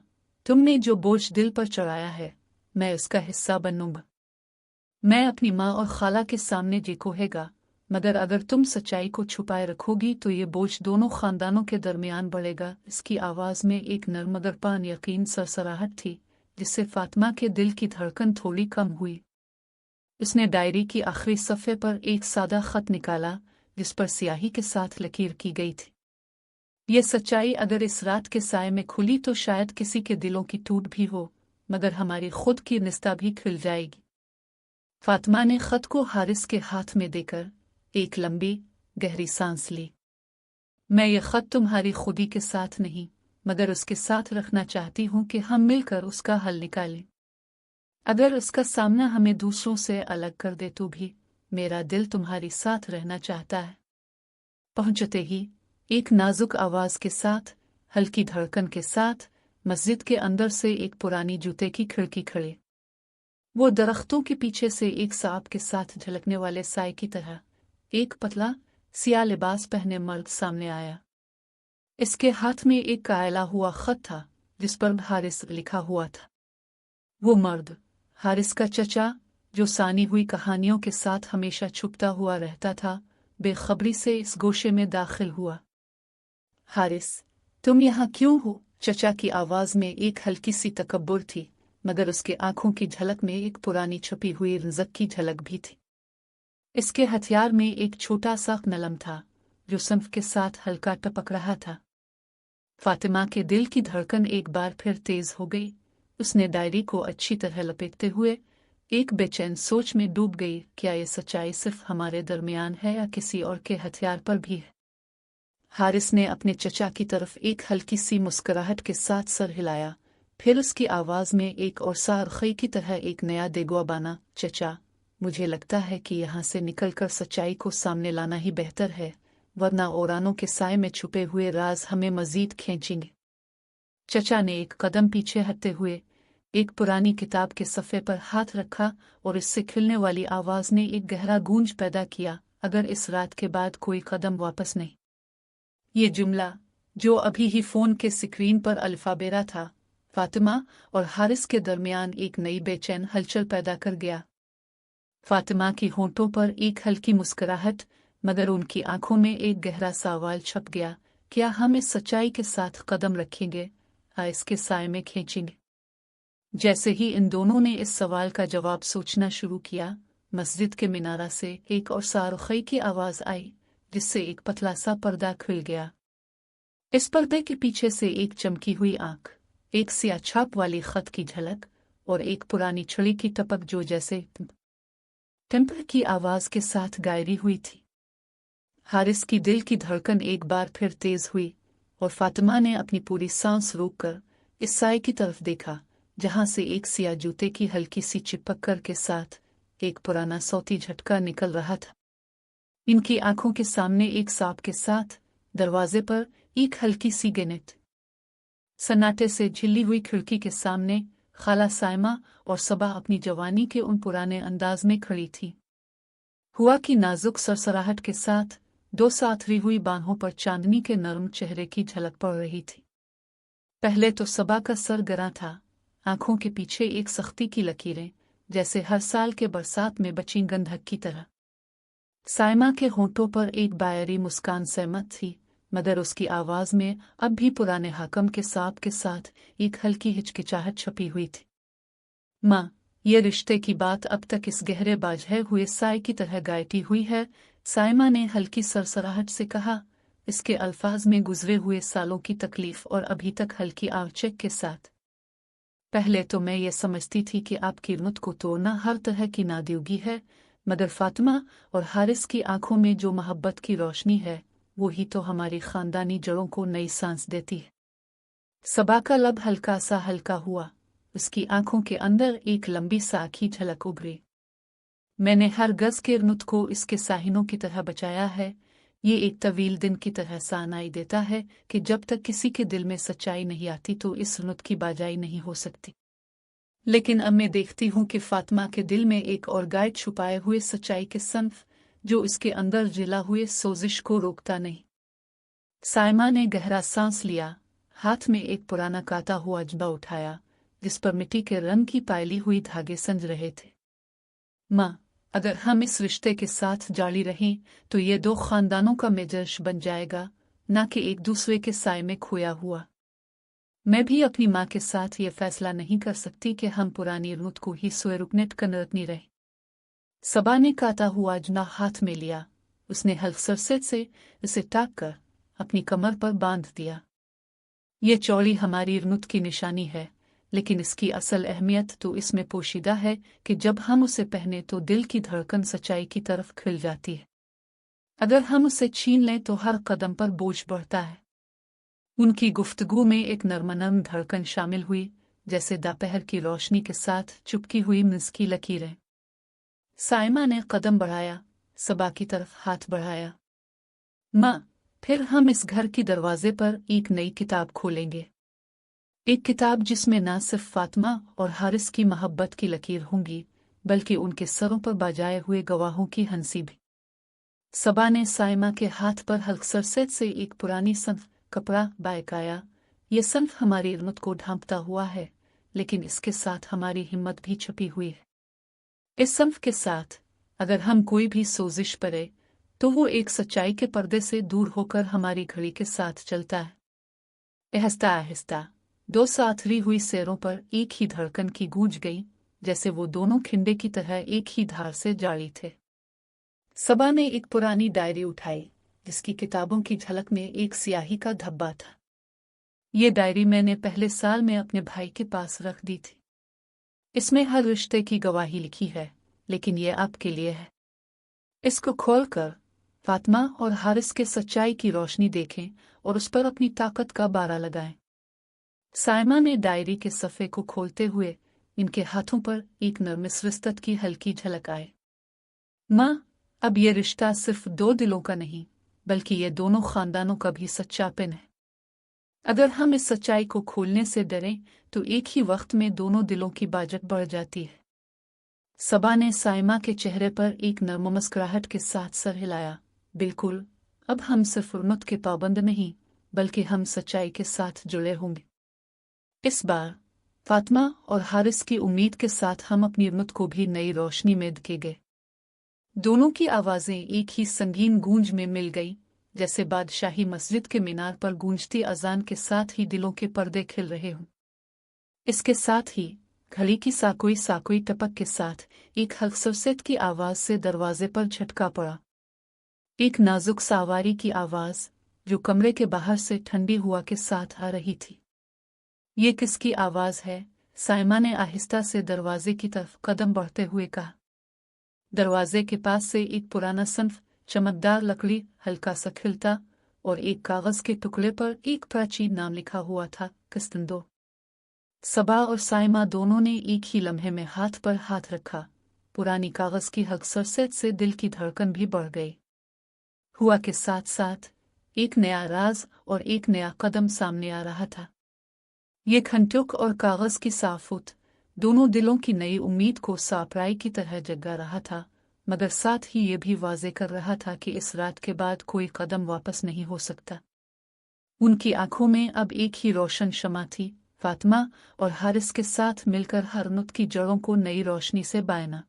S1: तुमने जो बोझ दिल पर चढ़ाया है, मैं उसका हिस्सा बनूंगा। मैं अपनी माँ और खाला के सामने जी कोहेगा, मगर अगर तुम सच्चाई को छुपाए रखोगी तो ये बोझ दोनों खानदानों के दरमियान बढ़ेगा। इसकी आवाज में एक नर्म मगर पान यकीन सरसराहट थी, जिससे फातिमा के दिल की धड़कन थोड़ी कम हुई। उसने डायरी की आखिरी सफ़े पर एक सादा खत निकाला, जिस पर स्याही के साथ लकीर की गई थी। ये सच्चाई अगर इस रात के साए में खुली तो शायद किसी के दिलों की टूट भी हो, मगर हमारी खुद की निस्ता भी खिल जाएगी। फातिमा ने खत को हारिस के हाथ में देकर एक लंबी गहरी सांस ली। मैं ये खत तुम्हारी खुदी के साथ नहीं, मगर उसके साथ रखना चाहती हूँ कि हम मिलकर उसका हल निकालें। अगर उसका सामना हमें दूसरों से अलग कर दे तो भी मेरा दिल तुम्हारी साथ रहना चाहता है। पहुंचते ही एक नाजुक आवाज के साथ, हल्की धड़कन के साथ, मस्जिद के अंदर से एक पुरानी जूते की खिड़की खड़े। वो दरख्तों के पीछे से एक सांप के साथ झलकने वाले साए की तरह एक पतला सिया लिबास पहने मर्द सामने आया। इसके हाथ में एक कायला हुआ खत था, जिस पर हारिस लिखा हुआ था। वो मर्द हारिस का चचा, जो सानी हुई कहानियों के साथ हमेशा छुपता हुआ रहता था, बेखबरी से इस गोशे में दाखिल हुआ। हारिस, तुम यहाँ क्यों हो? चचा की आवाज में एक हल्की सी तकब्बुर थी, मगर उसके आंखों की झलक में एक पुरानी छुपी हुई रिज़्क़ की झलक भी थी। इसके हथियार में एक छोटा सा नलम था जो सन्फ के साथ हल्का टपक रहा था। फातिमा के दिल की धड़कन एक बार फिर तेज हो गई। उसने डायरी को अच्छी तरह लपेटते हुए एक बेचैन सोच में डूब गई, क्या ये सच्चाई सिर्फ हमारे दरमियान है या किसी और के हथियार पर भी है। हारिस ने अपने चचा की तरफ एक हल्की सी मुस्कुराहट के साथ सर हिलाया, फिर उसकी आवाज में एक और सारखी की तरह एक नया देगवा बना। चचा, मुझे लगता है कि यहाँ से निकलकर सच्चाई को सामने लाना ही बेहतर है, वरना औरानों के साए में छुपे हुए राज हमें मजीद खींचेंगे। चचा ने एक कदम पीछे हटते हुए एक पुरानी किताब के सफ़े पर हाथ रखा और इससे खिलने वाली आवाज ने एक गहरा गूंज पैदा किया, अगर इस रात के बाद कोई कदम वापस नहीं। ये जुमला, जो अभी ही फोन के स्क्रीन पर अल्फाबेरा था, फातिमा और हारिस के दरमियान एक नई बेचैन हलचल पैदा कर गया। फातिमा की होंठों पर एक हल्की मुस्कुराहट, मगर उनकी आंखों में एक गहरा सवाल छप गया, क्या हम इस सच्चाई के साथ कदम रखेंगे या इसके साए में खींचेंगे। जैसे ही इन दोनों ने इस सवाल का जवाब सोचना शुरू किया, मस्जिद के मिनारा से एक और सारखी की आवाज आई, जिससे एक पतला सा पर्दा खुल गया। इस पर्दे के पीछे से एक चमकी हुई आंख, एक सियाह छाप वाली खत की झलक और एक पुरानी छड़ी की टपक जो जैसे टेम्पर की आवाज के साथ गायरी हुई थी। हारिस की दिल की धड़कन एक बार फिर तेज हुई और फातिमा ने अपनी पूरी सांस रोककर इस साए की तरफ देखा, जहां से एक सियाह जूते की हल्की सी चिपक के साथ एक पुराना सौती झटका निकल रहा था। इनकी आंखों के सामने एक सांप के साथ दरवाजे पर एक हल्की सी गिनत। सन्नाटे से झिल्ली हुई खिड़की के सामने खाला साइमा और सबा अपनी जवानी के उन पुराने अंदाज में खड़ी थी। हुआ की नाजुक सरसराहट के साथ दो साथरी हुई बाहों पर चांदनी के नरम चेहरे की झलक पड़ रही थी। पहले तो सबा का सर गिरा था, आंखों के पीछे एक सख्ती की लकीरें, जैसे हर साल के बरसात में बची गंधक की तरह। साइमा के होंठों पर एक बायरी मुस्कान सहमत थी, मगर उसकी आवाज में अब भी पुराने हाकम के सांप के साथ एक हल्की हिचकिचाहट छपी हुई थी। माँ, ये रिश्ते की बात अब तक इस गहरे बाझे हुए साए की तरह गायटी हुई है, साइमा ने हल्की सरसराहट से कहा, इसके अल्फाज में गुजरे हुए सालों की तकलीफ और अभी तक हल्की आवचक के साथ। पहले तो मैं ये समझती थी कि आपकी रुत को तोड़ना हर तरह की नादियोगी है, मगर फातिमा और हारिस की आंखों में जो मोहब्बत की रोशनी है, वो ही तो हमारी खानदानी जड़ों को नई सांस देती है। सबा का लब हल्का सा हल्का हुआ, उसकी आंखों के अंदर एक लंबी साखी झलक उभरी। मैंने हर गज के रुत को इसके साहिनों की तरह बचाया है। ये एक तवील दिन की तरह सानाई देता है कि जब तक किसी के दिल में सच्चाई नहीं आती तो इस रुत की बाजाई नहीं हो सकती। लेकिन अब मैं देखती हूँ कि फातिमा के दिल में एक और गायब छुपाए हुए सच्चाई के सन्फ, जो इसके अंदर जिला हुए सोजिश को रोकता नहीं। साइमा ने गहरा सांस लिया, हाथ में एक पुराना काता हुआ जबा उठाया, जिस पर मिट्टी के रंग की पायली हुई धागे संज रहे थे। माँ, अगर हम इस रिश्ते के साथ जारी रहें तो ये दो खानदानों का मेजर्श बन जाएगा, न कि एक दूसरे के साए में खोया हुआ। मैं भी अपनी माँ के साथ ये फैसला नहीं कर सकती कि हम पुरानी रुत को ही सोए रुकनेट कनरतनी रहे। सबा ने काता हुआ जना हाथ में लिया, उसने हल्क सरसत से इसे टाक कर अपनी कमर पर बांध दिया। ये चौड़ी हमारी रुत की निशानी है, लेकिन इसकी असल अहमियत तो इसमें पोशीदा है कि जब हम उसे पहने तो दिल की धड़कन सच्चाई की तरफ खिल जाती है। अगर हम उसे छीन लें तो हर कदम पर बोझ बढ़ता है। उनकी गुफ्तगू में एक नरम धड़कन शामिल हुई, जैसे दोपहर की रोशनी के साथ चुपकी हुई मिस्की लकीरें। साइमा ने कदम बढ़ाया, सबा की तरफ हाथ बढ़ाया। माँ, फिर हम इस घर की दरवाजे पर एक नई किताब खोलेंगे। एक किताब जिसमें न सिर्फ फातिमा और हारिस की मोहब्बत की लकीर होंगी, बल्कि उनके सरों पर बजाए हुए गवाहों की हंसी भी। सबा ने साइमा के हाथ पर हल्क सरसत से एक पुरानी सन्फ कपड़ा बायकाया। ये सन्फ हमारी रुत को ढांपता हुआ है, लेकिन इसके साथ हमारी हिम्मत भी छुपी हुई है। इस सन्फ के साथ अगर हम कोई भी सोजिश पड़े तो वो एक सच्चाई के पर्दे से दूर होकर हमारी घड़ी के साथ चलता है। आहिस्ता आहिस्ता दो साथरी हुई सैरों पर एक ही धड़कन की गूंज गई, जैसे वो दोनों खिंडे की तरह एक ही धार से जारी थे। सबा ने एक पुरानी डायरी उठाई जिसकी किताबों की झलक में एक स्याही का धब्बा था। ये डायरी मैंने पहले साल में अपने भाई के पास रख दी थी। इसमें हर रिश्ते की गवाही लिखी है, लेकिन ये आपके लिए है। इसको खोलकर फातिमा और हारिस के सच्चाई की रोशनी देखें और उस पर अपनी ताकत का बारा लगाएं। साइमा ने डायरी के सफ़े को खोलते हुए इनके हाथों पर एक नर्म रिश्तत की हल्की झलक आए। माँ, अब ये रिश्ता सिर्फ दो दिलों का नहीं, बल्कि ये दोनों खानदानों का भी सच्चा पिन है। अगर हम इस सच्चाई को खोलने से डरें तो एक ही वक्त में दोनों दिलों की बाजत बढ़ जाती है। सबा ने साइमा के चेहरे पर एक नर्म मुस्कुराहट के साथ सर हिलाया। बिल्कुल, अब हम सिर्फ उम्मत के पाबंद नहीं, बल्कि हम सच्चाई के साथ जुड़े होंगे। इस बार फातिमा और हारिस की उम्मीद के साथ हम अपनी उम्मत को भी नई रोशनी में दिखेंगे। दोनों की आवाज़ें एक ही संगीन गूंज में मिल गई, जैसे बादशाही मस्जिद के मीनार पर गूंजती अजान के साथ ही दिलों के पर्दे खिल रहे हों। इसके साथ ही घड़ी की साकोई साकोई टपक के साथ एक हल्सरसेट की आवाज़ से दरवाजे पर झटका पड़ा। एक नाजुक सावारी की आवाज़ जो कमरे के बाहर से ठंडी हुआ के साथ आ रही थी। ये किसकी आवाज़ है? साइमा ने आहिस्ता से दरवाजे की तरफ कदम बढ़ते हुए कहा। दरवाजे के पास से एक पुराना सन्फ चमकदार लकड़ी हल्का सा खिलता और एक कागज़ के टुकड़े पर एक प्राचीन नाम लिखा हुआ था, किस्तंदो। सबा और साइमा दोनों ने एक ही लम्हे में हाथ पर हाथ रखा। पुरानी कागज़ की हल्सरसेट से दिल की धड़कन भी बढ़ गई। हुआ के साथ साथ एक नया राज और एक नया कदम सामने आ रहा था। ये खंटुक और कागज़ की साफुत दोनों दिलों की नई उम्मीद को सापराई की तरह जगा रहा था, मगर साथ ही ये भी वाजे कर रहा था कि इस रात के बाद कोई कदम वापस नहीं हो सकता। उनकी आंखों में अब एक ही रोशन शमा थी, फातिमा और हारिस के साथ मिलकर हर नुत की जड़ों को नई रोशनी से बायना।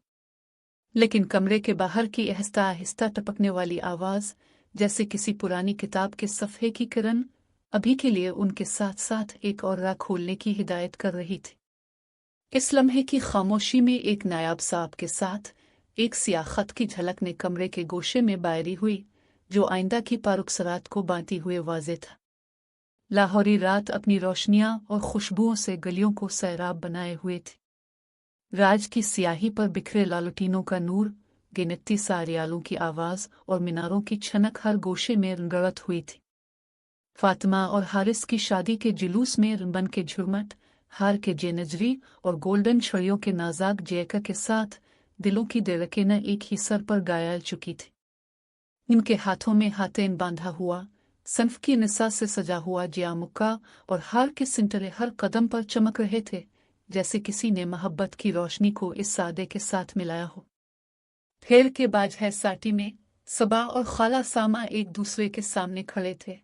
S1: लेकिन कमरे के बाहर की आहिस्ता आहिस्ता टपकने वाली आवाज़, जैसे किसी पुरानी किताब के सफ़े की किरण, अभी के लिए उनके साथ साथ एक और राह खोलने की हिदायत कर रही थी। इस लम्हे की खामोशी में एक नायाब सांप के साथ एक स्याह खत की झलक ने कमरे के गोशे में बायरी हुई, जो आइंदा की पारुक्सरात को बांधती हुए वाज़े था। लाहौरी रात अपनी रोशनियां और खुशबुओं से गलियों को सैराब बनाए हुए थी। राज की स्याही पर बिखरे लालटीनों का नूर, गिनती सारियालों की आवाज़ और मीनारों की छनक हर गोशे में रंगरत हुई थी। फातिमा और हारिस की शादी के जुलूस में रिबन के झुरमट, हार के जेनजरी और गोल्डन छड़ियों के नाजाक जयका के साथ दिलों की दिलकें न एक ही सर पर गायल चुकी थी। इनके हाथों में हाथेन बांधा हुआ सन्फ की निसा से सजा हुआ जियामुक्का और हार के सिंटरे हर कदम पर चमक रहे थे, जैसे किसी ने मोहब्बत की रोशनी को इस सादे के साथ मिलाया हो। फेर के बाज है साटी में सबा और खाला सामा एक दूसरे के सामने खड़े थे।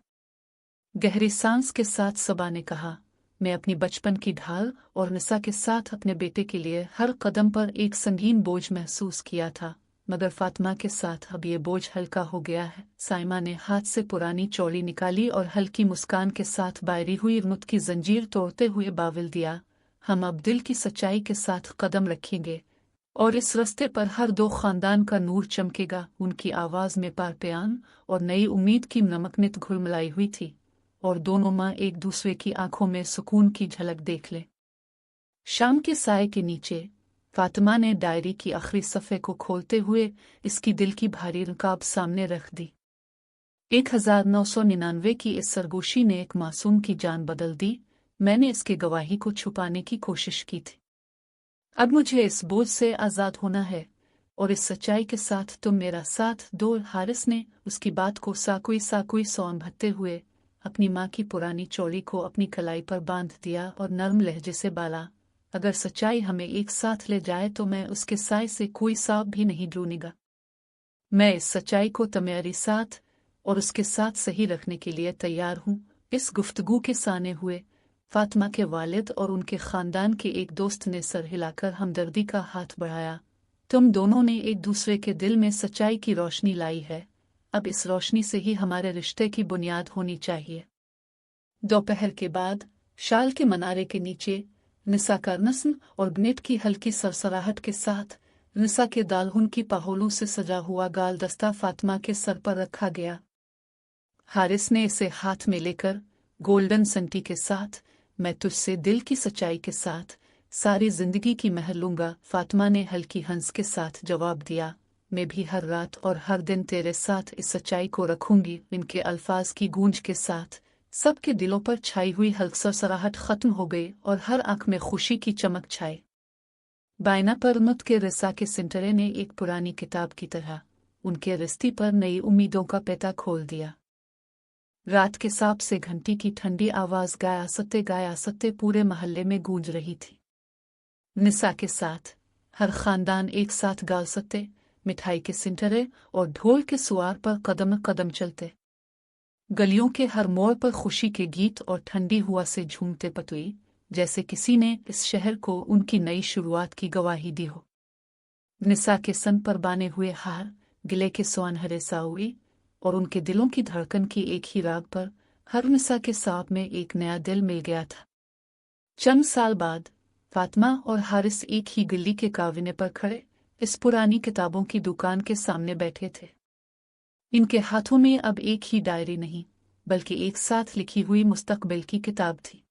S1: गहरी सांस के साथ सबा ने कहा, मैं अपनी बचपन की ढाल और निसा के साथ अपने बेटे के लिए हर कदम पर एक संगीन बोझ महसूस किया था, मगर फातिमा के साथ अब ये बोझ हल्का हो गया है। साइमा ने हाथ से पुरानी चौड़ी निकाली और हल्की मुस्कान के साथ बायरी हुई रुत की जंजीर तोड़ते हुए बाविल दिया, हम अब दिल की सच्चाई के साथ कदम रखेंगे और इस रास्ते पर हर दो खानदान का नूर चमकेगा। उनकी आवाज़ में पारप्यान और नई उम्मीद की नमकनित घुलमलाई हुई थी, और दोनों माँ एक दूसरे की आंखों में सुकून की झलक देख ले। शाम के साए के नीचे फातिमा ने डायरी की आखिरी सफ़े को खोलते हुए इसकी दिल की भारी रकाब सामने रख दी। 1999 की इस सरगोशी ने एक मासूम की जान बदल दी। मैंने इसके गवाही को छुपाने की कोशिश की थी। अब मुझे इस बोझ से आज़ाद होना है और इस सच्चाई के साथ तुम मेरा साथ दो। हारिस ने उसकी बात को साकोई साकोई संभलते हुए अपनी माँ की पुरानी चोली को अपनी कलाई पर बांध दिया और नर्म लहजे से बोला, अगर सच्चाई हमें एक साथ ले जाए तो मैं उसके साए से कोई सांप भी नहीं ढूंढेगा। मैं इस सच्चाई को तुम्हारे साथ और उसके साथ सही रखने के लिए तैयार हूँ। इस गुफ्तगू के साने हुए फातिमा के वालिद और उनके खानदान के एक दोस्त ने सर हिलाकर हमदर्दी का हाथ बढ़ाया। तुम दोनों ने एक दूसरे के दिल में सच्चाई की रोशनी लाई है, अब इस रोशनी से ही हमारे रिश्ते की बुनियाद होनी चाहिए। दोपहर के बाद शाल के मनारे के नीचे निसा का नस्म और ग्नेट की हल्की सरसराहट के साथ निसा के दाल्हुन की पहोलों से सजा हुआ गाल दस्ता फातिमा के सर पर रखा गया। हारिस ने इसे हाथ में लेकर गोल्डन संटी के साथ, मैं तुझसे दिल की सच्चाई के साथ सारी जिंदगी की मेहर लूंगा, फातिमा ने हल्की हंस के साथ जवाब दिया। मैं भी हर रात और हर दिन तेरे साथ इस सच्चाई को रखूंगी। इनके अल्फाज की गूंज के साथ सबके दिलों पर छाई हुई हल्की सरसराहट खत्म हो गई और हर आंख में खुशी की चमक छाई। बायना पर मुत के रिसा के सिंटरे ने एक पुरानी किताब की तरह उनके रिश्ते पर नई उम्मीदों का पेटा खोल दिया। रात के सांप से घंटी की ठंडी आवाज गाया सत्ते पूरे मोहल्ले में गूंज रही थी। निसा के साथ हर खानदान एक साथ गा सत्ते, मिठाई के सिंटरे और ढोल के सुआर पर कदम कदम चलते। गलियों के हर मोड़ पर खुशी के गीत और ठंडी हुआ से झूमते पतुई, जैसे किसी ने इस शहर को उनकी नई शुरुआत की गवाही दी हो। निसा के सन पर बाने हुए हार गिले के सुनहरे साउई और उनके दिलों की धड़कन की एक ही राग पर हर निसा के सांप में एक नया दिल मिल गया था। चंद साल बाद फातिमा और हारिस एक ही गली के काविने पर खड़े इस पुरानी किताबों की दुकान के सामने बैठे थे। इनके हाथों में अब एक ही डायरी नहीं, बल्कि एक साथ लिखी हुई मुस्तकबिल की किताब थी।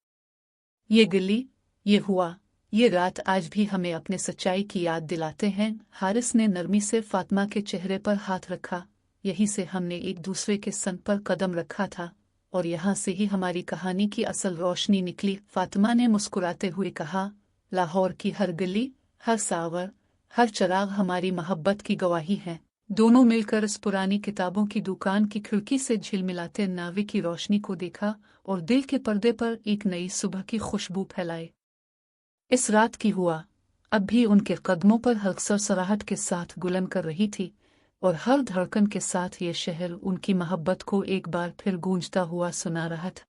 S1: ये गली, ये हुआ, ये रात आज भी हमें अपने सच्चाई की याद दिलाते हैं। हारिस ने नरमी से फातिमा के चेहरे पर हाथ रखा। यहीं से हमने एक दूसरे के संग पर कदम रखा था और यहाँ से ही हमारी कहानी की असल रोशनी निकली, फातिमा ने मुस्कुराते हुए कहा। लाहौर की हर गली, हर सावर, हर चराग हमारी मोहब्बत की गवाही है। दोनों मिलकर इस पुरानी किताबों की दुकान की खिड़की से झिलमिलाते नावे की रोशनी को देखा और दिल के पर्दे पर एक नई सुबह की खुशबू फैलाई। इस रात की हुआ अब भी उनके कदमों पर हल्की सरसराहट के साथ गुलन कर रही थी और हर धड़कन के साथ ये शहर उनकी मोहब्बत को एक बार फिर गूंजता हुआ सुना रहा था।